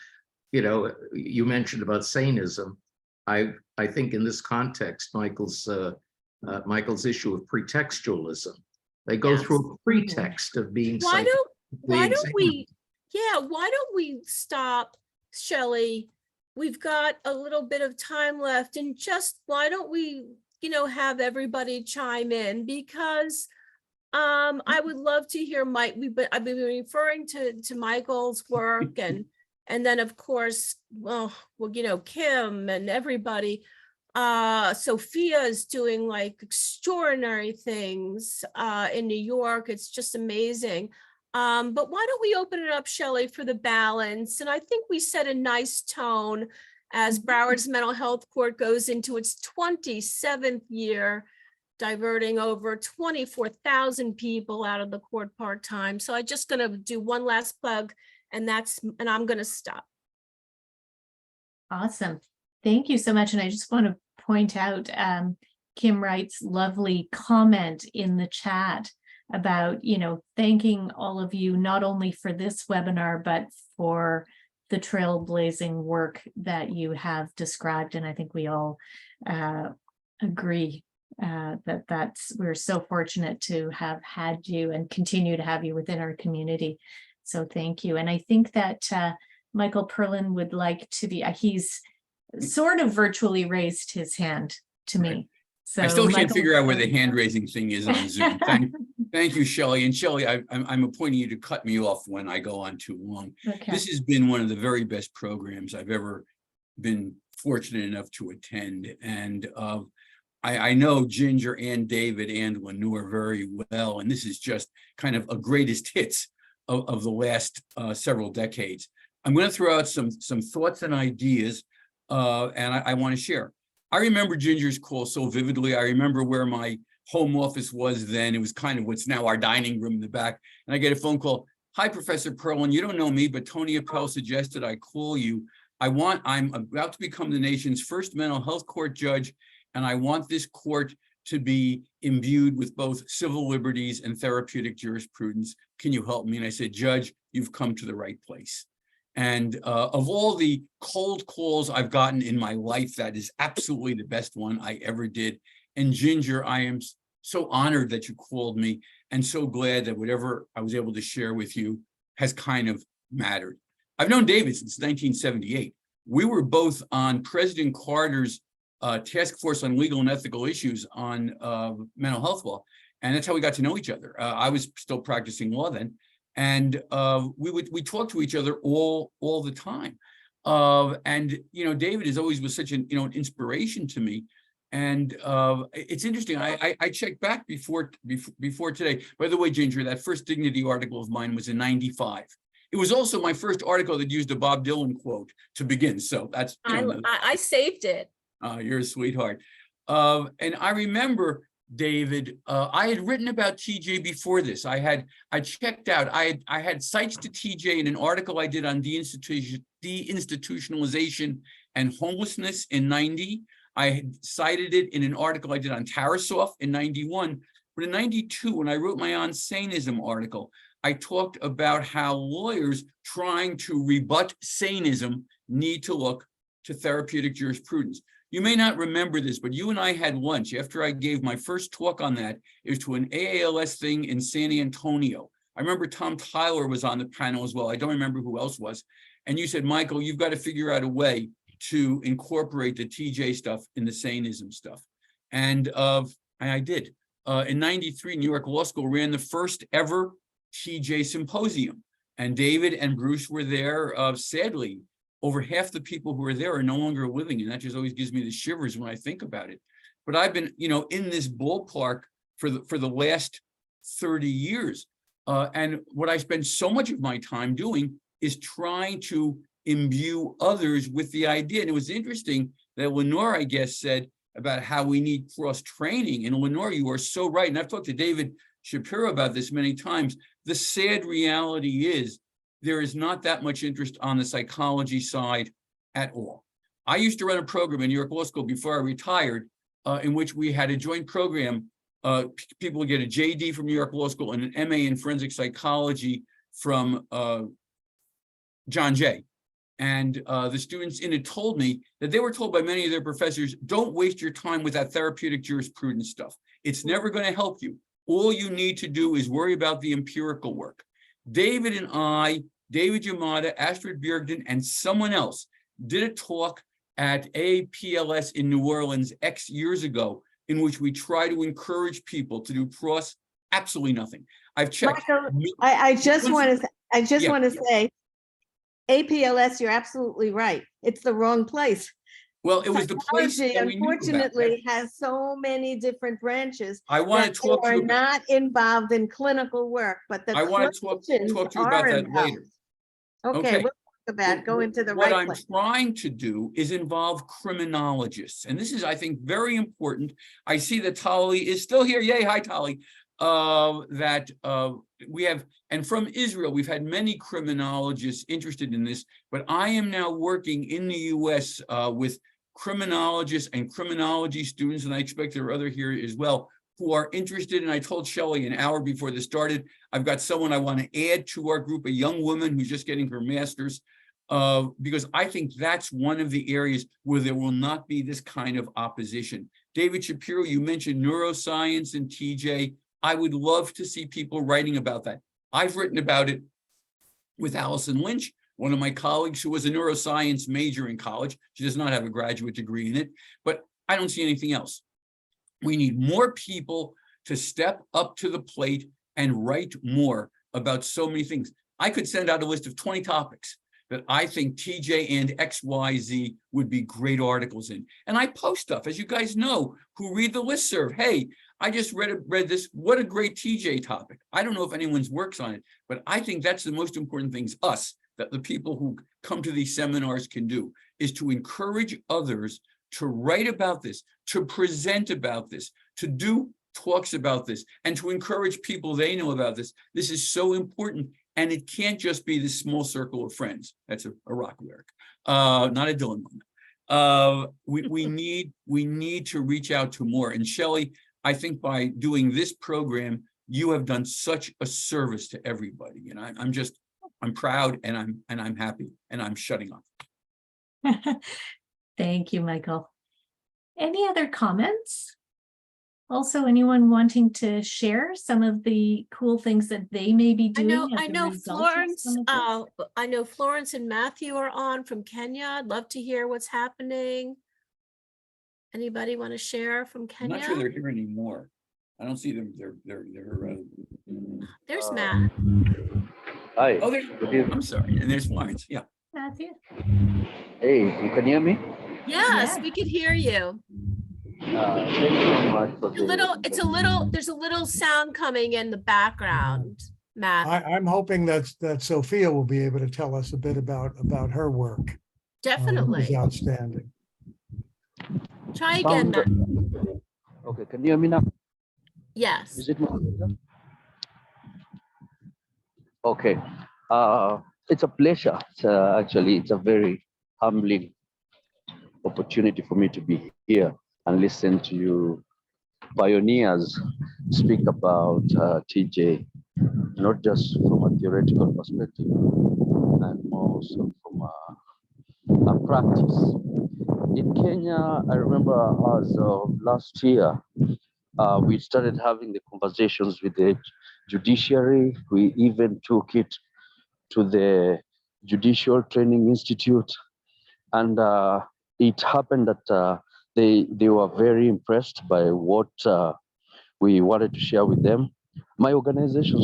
you know, you mentioned about sanism. I think in this context, Michael's issue of pretextualism, they go through a pretext of being Why don't we stop, Shelley? We've got a little bit of time left, and just why don't we, you know, have everybody chime in, because I would love to hear I've been referring to Michael's work, and then of course, well, you know, Kim and everybody. Sophia is doing like extraordinary things in New York. It's just amazing. But why don't we open it up, Shelley, for the balance? And I think we set a nice tone as Broward's Mental Health Court goes into its 27th year, diverting over 24,000 people out of the court part-time. So I'm just going to do one last plug And I'm going to stop. Awesome. Thank you so much. And I just want to point out Kim Wright's lovely comment in the chat about, thanking all of you, not only for this webinar, but for the trailblazing work that you have described. And I think we all agree we're so fortunate to have had you and continue to have you within our community. So thank you. And I think that Michael Perlin would like to be, he's sort of virtually raised his hand to me. Right. So I still can't Michael figure out where the Perlin- hand raising thing is on Zoom. Thank you, Shelley. And Shelley, I'm appointing you to cut me off when I go on too long. Okay. This has been one of the very best programs I've ever been fortunate enough to attend. And I know Ginger and David and Lenore very well, and this is just kind of a greatest hits of the last several decades. I'm going to throw out some thoughts and ideas, and I want to share. I remember Ginger's call so vividly. I remember where my home office was then. It was kind of what's now our dining room in the back. And I get a phone call. Hi, Professor Perlin. You don't know me, but Tony Appel suggested I call you. I'm about to become the nation's first mental health court judge, and I want this court to be imbued with both civil liberties and therapeutic jurisprudence. Can you help me? And I said, Judge, you've come to the right place. And of all the cold calls I've gotten in my life, that is absolutely the best one I ever did. And Ginger, I am so honored that you called me and so glad that whatever I was able to share with you has kind of mattered. I've known David since 1978. We were both on President Carter's task force on legal and ethical issues on mental health law. And that's how we got to know each other. I was still practicing law then. And we talk to each other all the time. And David is always was such an an inspiration to me. And it's interesting. I checked back before today. By the way, Ginger, that first Dignity article of mine was in '95. It was also my first article that used a Bob Dylan quote to begin. So that's I saved it. you're a sweetheart. And I remember, David, I had written about TJ before this. I checked out, I had cites to TJ in an article I did on deinstitutionalization and homelessness in '90. I had cited it in an article I did on Tarasov in '91. But in '92, when I wrote my On Saneism article, I talked about how lawyers trying to rebut saneism need to look to therapeutic jurisprudence. You may not remember this, but you and I had lunch after I gave my first talk on that. It was to an AALS thing in San Antonio. I remember Tom Tyler was on the panel as well. I don't remember who else was. And you said, Michael, you've got to figure out a way to incorporate the TJ stuff in the saneism stuff. And I did. In '93, New York Law School ran the first ever TJ symposium. And David and Bruce were there. Sadly, over half the people who are there are no longer living, and that just always gives me the shivers when I think about it. But I've been, in this ballpark for the last 30 years, and what I spend so much of my time doing is trying to imbue others with the idea. And it was interesting that Lenore, I guess, said about how we need cross training. And Lenore, you are so right. And I've talked to David Shapiro about this many times. The sad reality is, there is not that much interest on the psychology side at all. I used to run a program in New York Law School before I retired, in which we had a joint program. People would get a JD from New York Law School and an MA in forensic psychology from John Jay. And the students in it told me that they were told by many of their professors, don't waste your time with that therapeutic jurisprudence stuff. It's never going to help you. All you need to do is worry about the empirical work. David and I, David Yamada, Astrid Bjergden, and someone else did a talk at APLS in New Orleans X years ago, in which we try to encourage people to do absolutely nothing. I've checked. Michael, I just want to Yeah. say, APLS, you're absolutely right. It's the wrong place. Well, it was the place Psychology, that we knew about. unfortunately, has so many different branches I want to that talk to are you about, not involved in clinical work, but the I want to talk to you about that later. Okay, Okay. we'll talk about go into the What right I'm place. trying to do is involve criminologists. And this is, I think, very important. I see that Tali is still here. Yay, hi, Tali. that we have, and from Israel, we've had many criminologists interested in this, but I am now working in the US with criminologists and criminology students, and I expect there are other here as well, who are interested. And I told Shelley an hour before this started, I've got someone I want to add to our group, a young woman who's just getting her master's, because I think that's one of the areas where there will not be this kind of opposition. David Shapiro, you mentioned neuroscience and TJ. I would love to see people writing about that. I've written about it with Allison Lynch, one of my colleagues who was a neuroscience major in college. She does not have a graduate degree in it, but I don't see anything else. We need more people to step up to the plate and write more about so many things. I could send out a list of 20 topics that I think TJ and XYZ would be great articles in. And I post stuff, as you guys know, who read the listserv. Hey, I just read this. What a great TJ topic. I don't know if anyone's works on it, but I think that's the most important things, us, that the people who come to these seminars can do, is to encourage others to write about this, to present about this, to do talks about this, and to encourage people they know about this. This is so important. And it can't just be this small circle of friends. That's a rock lyric, not a Dylan moment. We need to reach out to more. And Shelley, I think by doing this program, you have done such a service to everybody. And I'm proud, and I'm happy, and I'm shutting off. Thank you, Michael. Any other comments? Also, anyone wanting to share some of the cool things that they may be I doing? know Florence and Matthew are on from Kenya. I'd love to hear what's happening. Anybody want to share from I'm Kenya? not sure they're here anymore. I don't see them. There's Matt. Hi. Oh, Good evening. I'm sorry. And there's Florence. Yeah. Matthew? Hey, you can hear me? Yes, Yeah. we could hear you. Thank you so much for There's a little sound coming in the background, Matt. I'm hoping that Sophia will be able to tell us a bit about her work. It Definitely. was outstanding. Try again, Matt. Okay, can you hear me now? Yes. Is it more clear? Okay. It's a pleasure. It's a very humbling opportunity for me to be here and listen to you pioneers speak about TJ, not just from a theoretical perspective, and more so from a practice. In Kenya, I remember as of last year, we started having the conversations with the judiciary. We even took it to the Judicial Training Institute, and it happened that they were very impressed by what we wanted to share with them. My organization,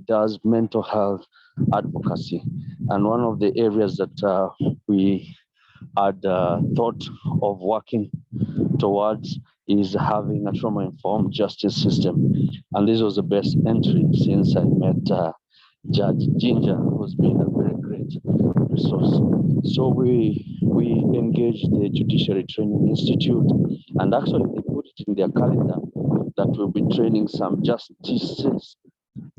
does mental health advocacy, and one of the areas that we had thought of working towards is having a trauma-informed justice system. And this was the best entry since I met Judge Ginger, who's been a very great resource. So we engaged the Judiciary Training Institute, and actually they put it in their calendar that we'll be training some justices,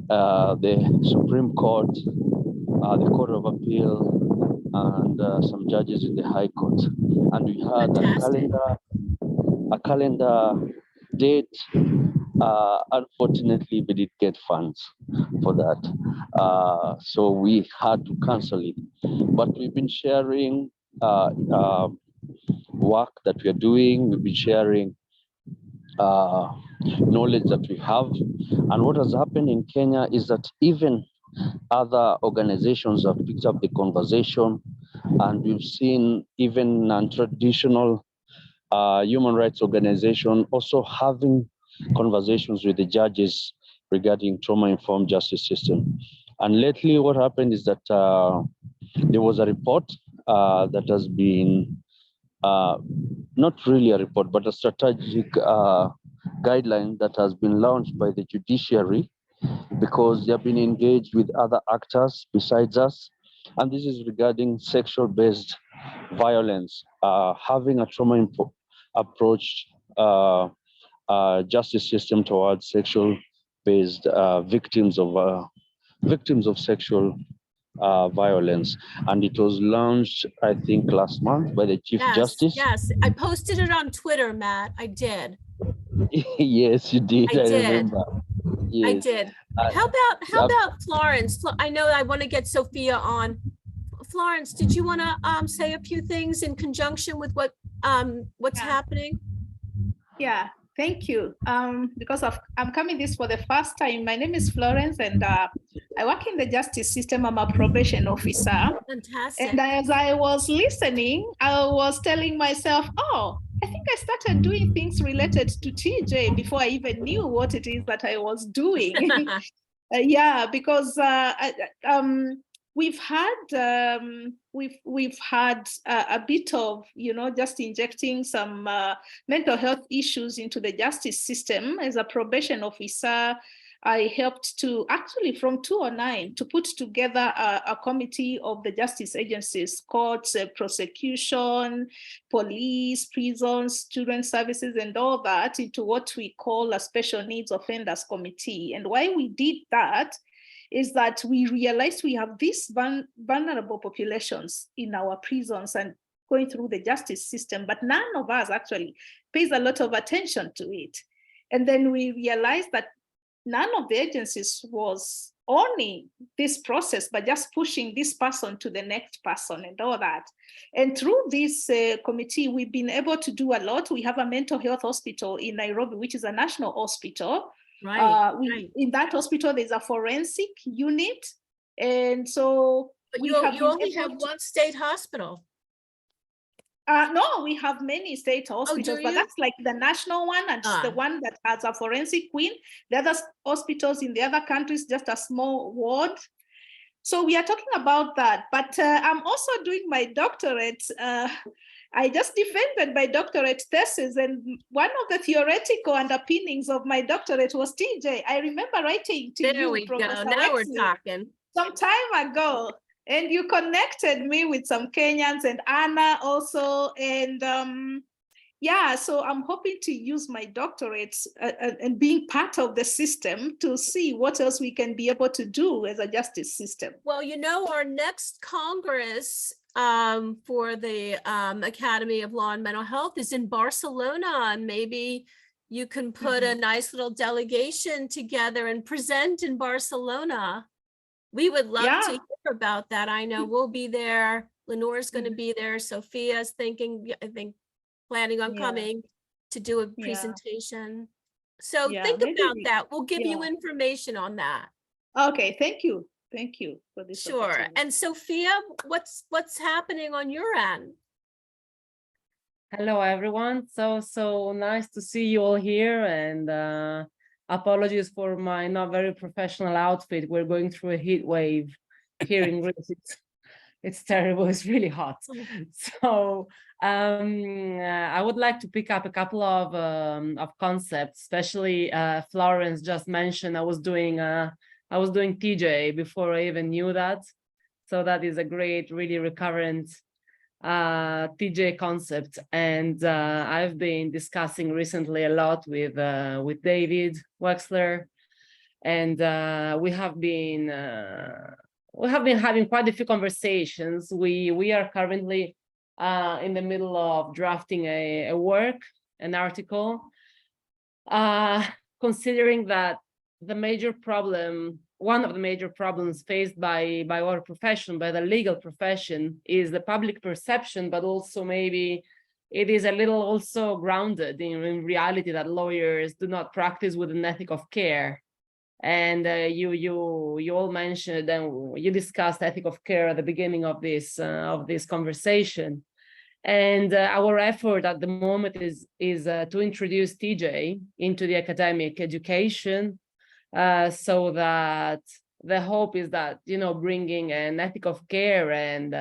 the Supreme Court, the Court of Appeal, and some judges in the High Court. And we had a calendar date. Unfortunately, we didn't get funds for that, so we had to cancel it. But we've been sharing work that we are doing. We've been sharing knowledge that we have. And what has happened in Kenya is that even other organizations have picked up the conversation, and we've seen even non-traditional human rights organization also having conversations with the judges regarding trauma-informed justice system. And lately what happened is that there was a report that has been, not really a report, but a strategic guideline that has been launched by the judiciary, because they have been engaged with other actors besides us. And this is regarding sexual-based violence, having a trauma approach justice system towards sexual based victims of sexual violence, and it was launched, I think, last month by the Chief Yes, Justice. yes. I posted it on Twitter, Matt. I did. Yes, you did. I I did. remember. Yes. I did. How about Florence? I know I want to get Sophia on. Florence, did you want to say a few things in conjunction with what's Yeah. happening? Yeah, thank you. Because I'm coming this for the first time. My name is Florence, and I work in the justice system. I'm a probation officer. Fantastic. And as I was listening, I was telling myself, oh, I think I started doing things related to TJ before I even knew what it is that I was doing. Yeah, because we've had a bit of, just injecting some mental health issues into the justice system. As a probation officer, I helped to actually from 2009 to put together a committee of the justice agencies, courts, prosecution, police, prisons, student services, and all that into what we call a special needs offenders committee. And why we did that is that we realized we have these vulnerable populations in our prisons and going through the justice system, but none of us actually pays a lot of attention to it. And then we realized that none of the agencies was owning this process, but just pushing this person to the next person and all that. And through this committee, we've been able to do a lot. We have a mental health hospital in Nairobi, which is a national hospital. Right, In that hospital, there's a forensic unit. And so but we you only been able have to- one state hospital. No, we have many state hospitals, do but you? that's like the national one and the one that has a forensic wing. The other hospitals in the other countries, just a small ward. So we are talking about that. But I'm also doing my doctorate. I just defended my doctorate thesis, and one of the theoretical underpinnings of my doctorate was TJ. I remember writing to There you, we go. Professor Now we're Wexley, talking. some time ago. And you connected me with some Kenyans and Anna also. And yeah, so I'm hoping to use my doctorate and being part of the system to see what else we can be able to do as a justice system. Well, our next Congress for the Academy of Law and Mental Health is in Barcelona, and maybe you can put a nice little delegation together and present in Barcelona. We would love to hear about that. I know we'll be there. Lenore's going to be there. Sophia's planning on coming to do a presentation. So think about that. We'll give you information on that. Okay, thank you. Thank you for this. Sure. And Sophia, what's happening on your end? Hello, everyone. So nice to see you all here, and apologies for my not very professional outfit. We're going through a heat wave here in Greece. It's terrible. It's really hot. So I would like to pick up a couple of concepts, especially Florence just mentioned. I was doing TJ before I even knew that. So that is a great, really recurrent TJ concept, and I've been discussing recently a lot with David Wexler, and we have been having quite a few conversations. We are currently in the middle of drafting an article, considering that one of the major problems faced by our profession, by the legal profession, is the public perception, but also maybe it is a little also grounded in reality that lawyers do not practice with an ethic of care. And you all mentioned and you discussed ethic of care at the beginning of this conversation. And our effort at the moment is to introduce TJ into the academic education. So that the hope is that, bringing an ethic of care and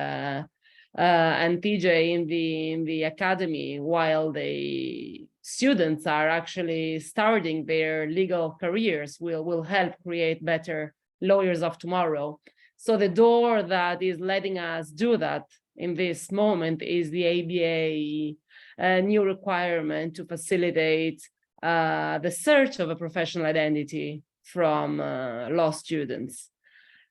TJ in the academy while the students are actually starting their legal careers will help create better lawyers of tomorrow. So the door that is letting us do that in this moment is the ABA new requirement to facilitate the search of a professional identity from law students.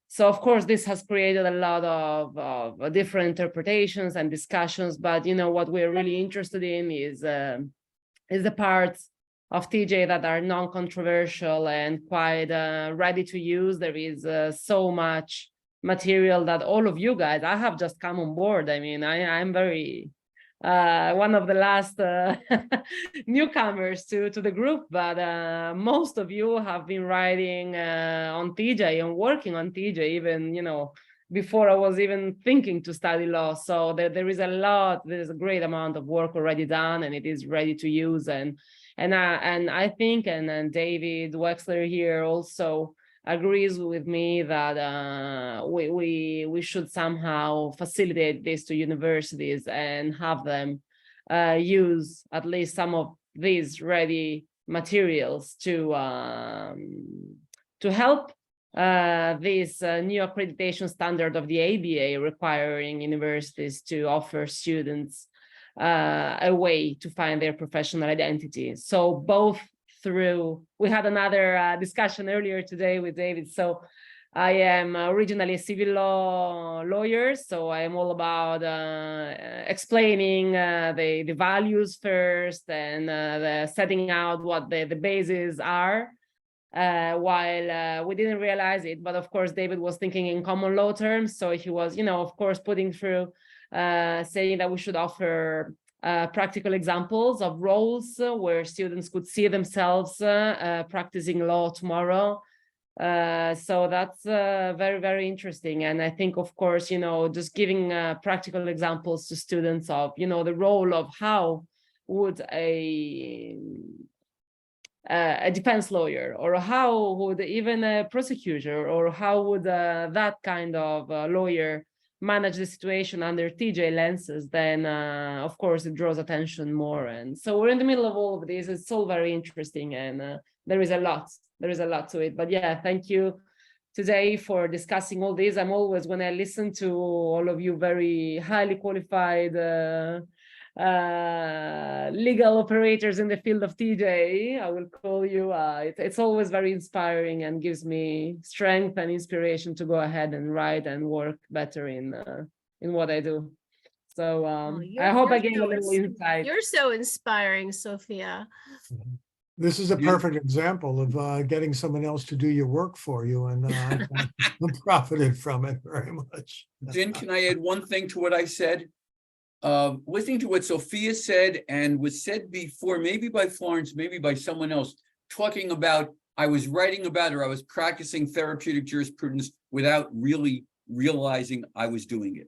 So of course, this has created a lot of different interpretations and discussions, but what we're really interested in is the parts of TJ that are non-controversial and quite ready to use. There is so much material that all of you guys, I have just come on board. I mean, I'm very one of the last newcomers to the group, but most of you have been writing on TJ and working on TJ even, before I was even thinking to study law. So there is a great amount of work already done, and it is ready to use. And I think, and David Wexler here also agrees with me that we should somehow facilitate this to universities and have them use at least some of these ready materials to help this new accreditation standard of the ABA, requiring universities to offer students a way to find their professional identity. So both through, we had another discussion earlier today with David. So I am originally a civil law lawyer, so I am all about explaining the values first and the setting out what the bases are, while we didn't realize it. But of course, David was thinking in common law terms. So he was, of course, putting through saying that we should offer practical examples of roles where students could see themselves practicing law tomorrow. So that's very, very interesting. And I think, of course, just giving practical examples to students of, the role of how would a defense lawyer, or how would even a prosecutor, or how would that kind of lawyer manage the situation under TJ lenses, then of course it draws attention more. And so we're in the middle of all of this. It's all very interesting, and there is a lot to it. But yeah, thank you today for discussing all this. I'm always, when I listen to all of you very highly qualified legal operators in the field of TJ, I will call you, it's always very inspiring and gives me strength and inspiration to go ahead and write and work better in what I do. So I hope I gave a little insight. You're so inspiring, Sophia. This is a perfect example of getting someone else to do your work for you, and I've profited from it very much. Jen, can I add one thing to what I said? Listening to what Sophia said and was said before, maybe by Florence, maybe by someone else, talking about I was writing about, or I was practicing therapeutic jurisprudence without really realizing I was doing it.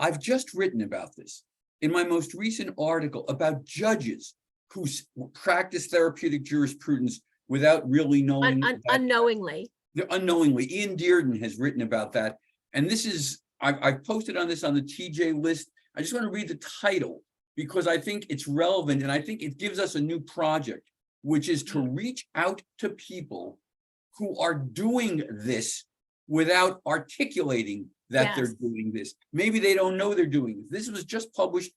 I've just written about this in my most recent article about judges who practice therapeutic jurisprudence without really knowing. Unknowingly. Unknowingly. Ian Dearden has written about that. And this is, I've posted on this on the TJ list. I just want to read the title because I think it's relevant, and I think it gives us a new project, which is to reach out to people who are doing this without articulating that they're doing this. Maybe they don't know they're doing this. This was just published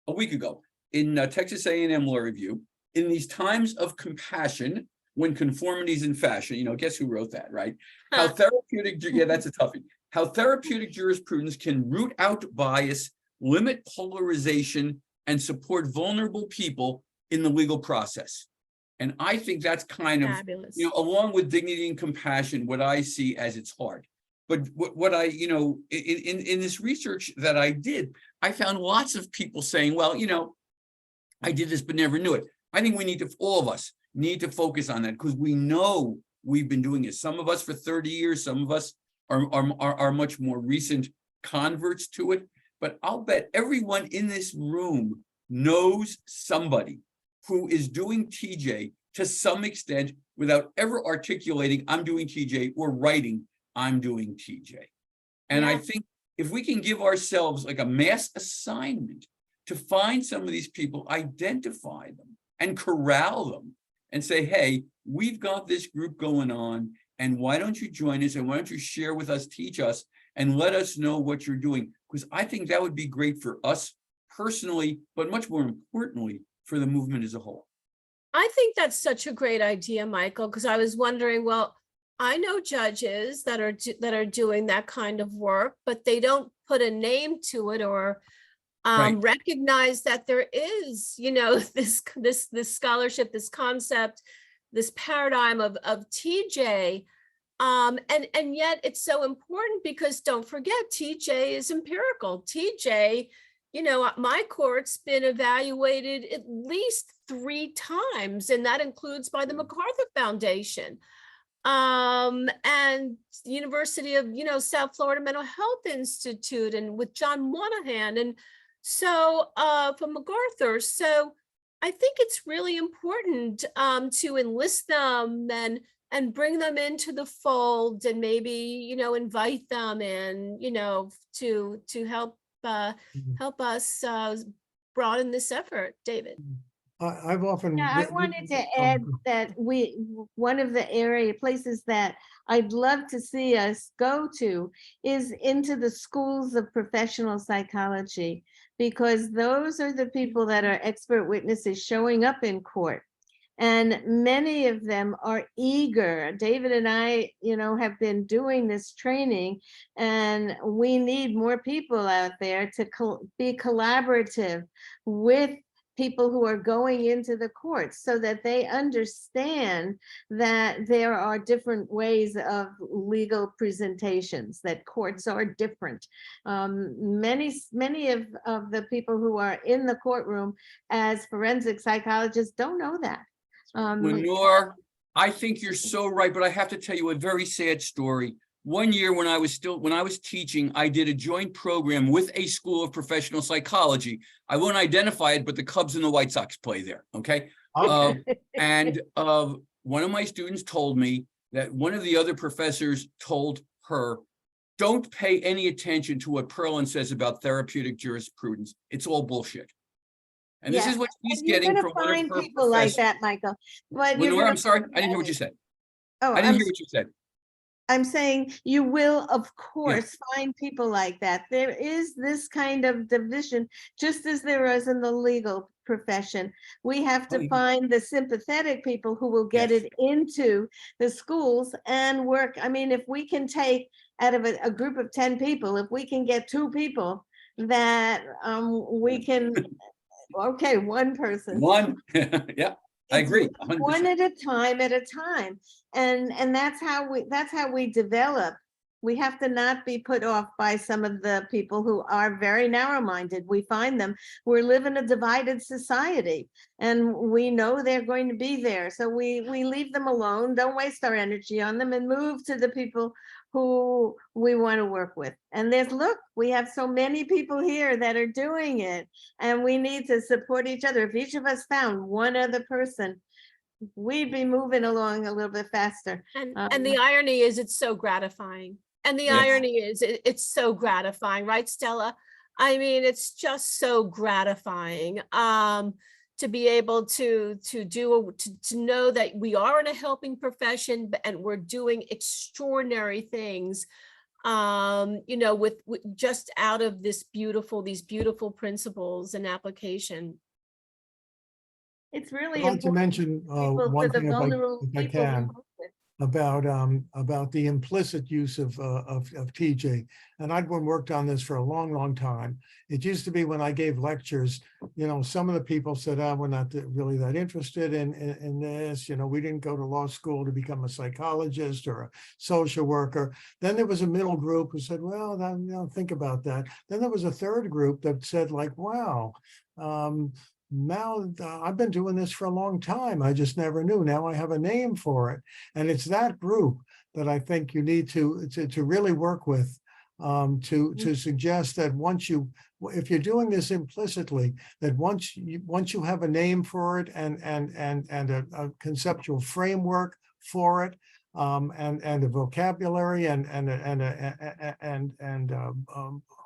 a week ago in Texas A&M Law Review. In these times of compassion, when conformity is in fashion, guess who wrote that, right? How therapeutic, that's a toughie. How therapeutic jurisprudence can root out bias, limit polarization, and support vulnerable people in the legal process. And I think that's kind of, fabulous. Along with dignity and compassion, what I see as its heart. But what I, in this research that I did, I found lots of people saying, well, I did this, but never knew it. I think we need to, all of us need to focus on that, because we know we've been doing it. Some of us for 30 years, some of us are much more recent converts to it. But I'll bet everyone in this room knows somebody who is doing TJ to some extent without ever articulating, I'm doing TJ, or writing, I'm doing TJ. And I think if we can give ourselves like a mass assignment to find some of these people, identify them and corral them and say, hey, we've got this group going on, and why don't you join us, and why don't you share with us, teach us, and let us know what you're doing. Because I think that would be great for us personally, but much more importantly, for the movement as a whole. I think that's such a great idea, Michael, because I was wondering, well, I know judges that are doing that kind of work, but they don't put a name to it or Right. recognize that there is, this scholarship, this concept, this paradigm of TJ. And yet it's so important because don't forget, TJ is empirical. TJ, my court's been evaluated at least 3 times, and that includes by the MacArthur Foundation. And University of, South Florida Mental Health Institute and with John Monahan. And so from MacArthur. So I think it's really important to enlist them and bring them into the fold and maybe, invite them in, to help help us broaden this effort, David. I've often. Yeah, I wanted to add that one of the places that I'd love to see us go to is into the schools of professional psychology, because those are the people that are expert witnesses showing up in court. And many of them are eager. David and I, have been doing this training, and we need more people out there to be collaborative with people who are going into the courts so that they understand that there are different ways of legal presentations, that courts are different. Many of the people who are in the courtroom as forensic psychologists don't know that. Lenore, I think you're so right, but I have to tell you a very sad story. One year when I was teaching, I did a joint program with a school of professional psychology. I won't identify it, but the Cubs and the White Sox play there, okay? And one of my students told me that one of the other professors told her, don't pay any attention to what Perlin says about therapeutic jurisprudence. It's all bullshit. And this is what she's getting from one of her find people like professors. that, Michael. But Lenore, I'm sorry, I didn't hear what you said. Oh, I didn't hear what you said. I'm saying you will, of course, find people like that. There is this kind of division, just as there is in the legal profession. We have to find the sympathetic people who will get it into the schools and work. I mean, if we can take out of a group of 10 people, if we can get 2 people that we can, okay, 1 person. One, yeah. I agree. 100%. One at a time, and that's how we develop. We have to not be put off by some of the people who are very narrow-minded. We find them. We live in a divided society, and we know they're going to be there. So we leave them alone. Don't waste our energy on them, and move to the people who we want to work with. And look, we have so many people here that are doing it, and we need to support each other. If each of us found one other person, we'd be moving along a little bit faster. And the irony is it's so gratifying. And the irony is it's so gratifying, right, Stella? I mean, it's just so gratifying to be able to know that we are in a helping profession and we're doing extraordinary things, with just out of these beautiful principles and application. It's really I'd like to mention one thing, if I can, about the implicit use of TJ. And I'd worked on this for a long time. It used to be when I gave lectures, some of the people said, we're not really that interested in this. We didn't go to law school to become a psychologist or a social worker. Then there was a middle group who said, well, think about that. Then there was a third group that said, like, wow, now I've been doing this for a long time. I just never knew. Now I have a name for it. And it's that group that I think you need to really work with, to suggest that if you're doing this implicitly, that once you have a name for it and a conceptual framework for it, and a vocabulary and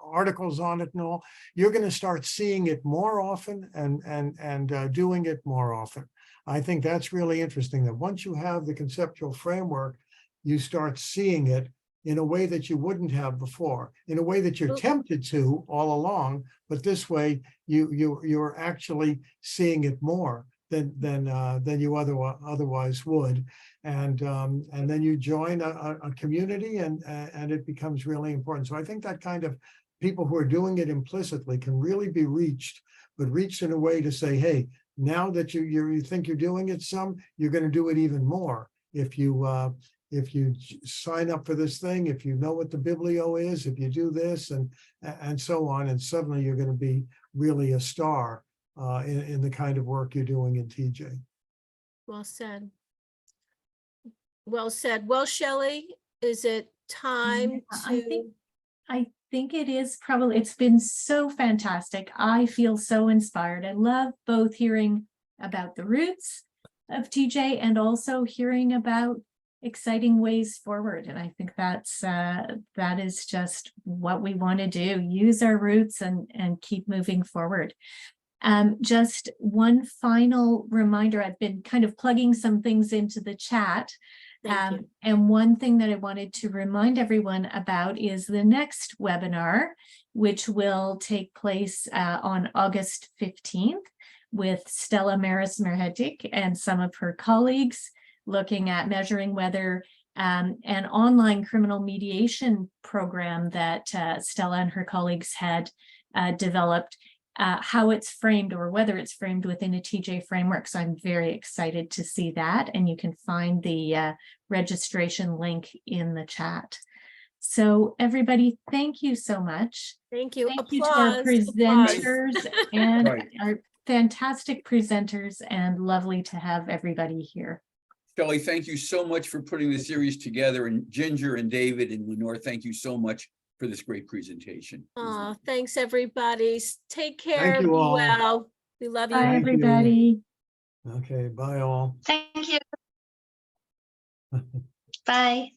articles on it and all, you're going to start seeing it more often and doing it more often. I think that's really interesting, that once you have the conceptual framework, you start seeing it in a way that you wouldn't have before, in a way that you're tempted to all along, but this way you're actually seeing it more than you otherwise would. And then you join a community and it becomes really important. So I think that kind of people who are doing it implicitly can really be reached, but reached in a way to say, hey, now that you think you're doing it some, you're going to do it even more. If you sign up for this thing, if you know what the biblio is, if you do this and so on, and suddenly you're going to be really a star in the kind of work you're doing in TJ. Well said. Well said. Well, Shelley, is it time Yeah, I think it is probably, it's been so fantastic. I feel so inspired. I love both hearing about the roots of TJ and also hearing about exciting ways forward. And I think that is just what we want to do, use our roots and keep moving forward. Just one final reminder, I've been kind of plugging some things into the chat. Thank you. And one thing that I wanted to remind everyone about is the next webinar, which will take place on August 15th with Stella Maris-Merhetic and some of her colleagues, looking at measuring whether an online criminal mediation program that Stella and her colleagues had developed, how it's framed or whether it's framed within a TJ framework. So I'm very excited to see that. And you can find the registration link in the chat. So everybody, thank you so much. Thank you. Thank you to our Applause. presenters and Right. our fantastic presenters, and lovely to have everybody here. Shelley, thank you so much for putting the series together, and Ginger and David and Lenore, thank you so much for this great presentation. Thanks, everybody. Take care. Thank you Be all. well. We love you. Bye, Thank you. everybody. Okay, bye all. Thank you. Bye.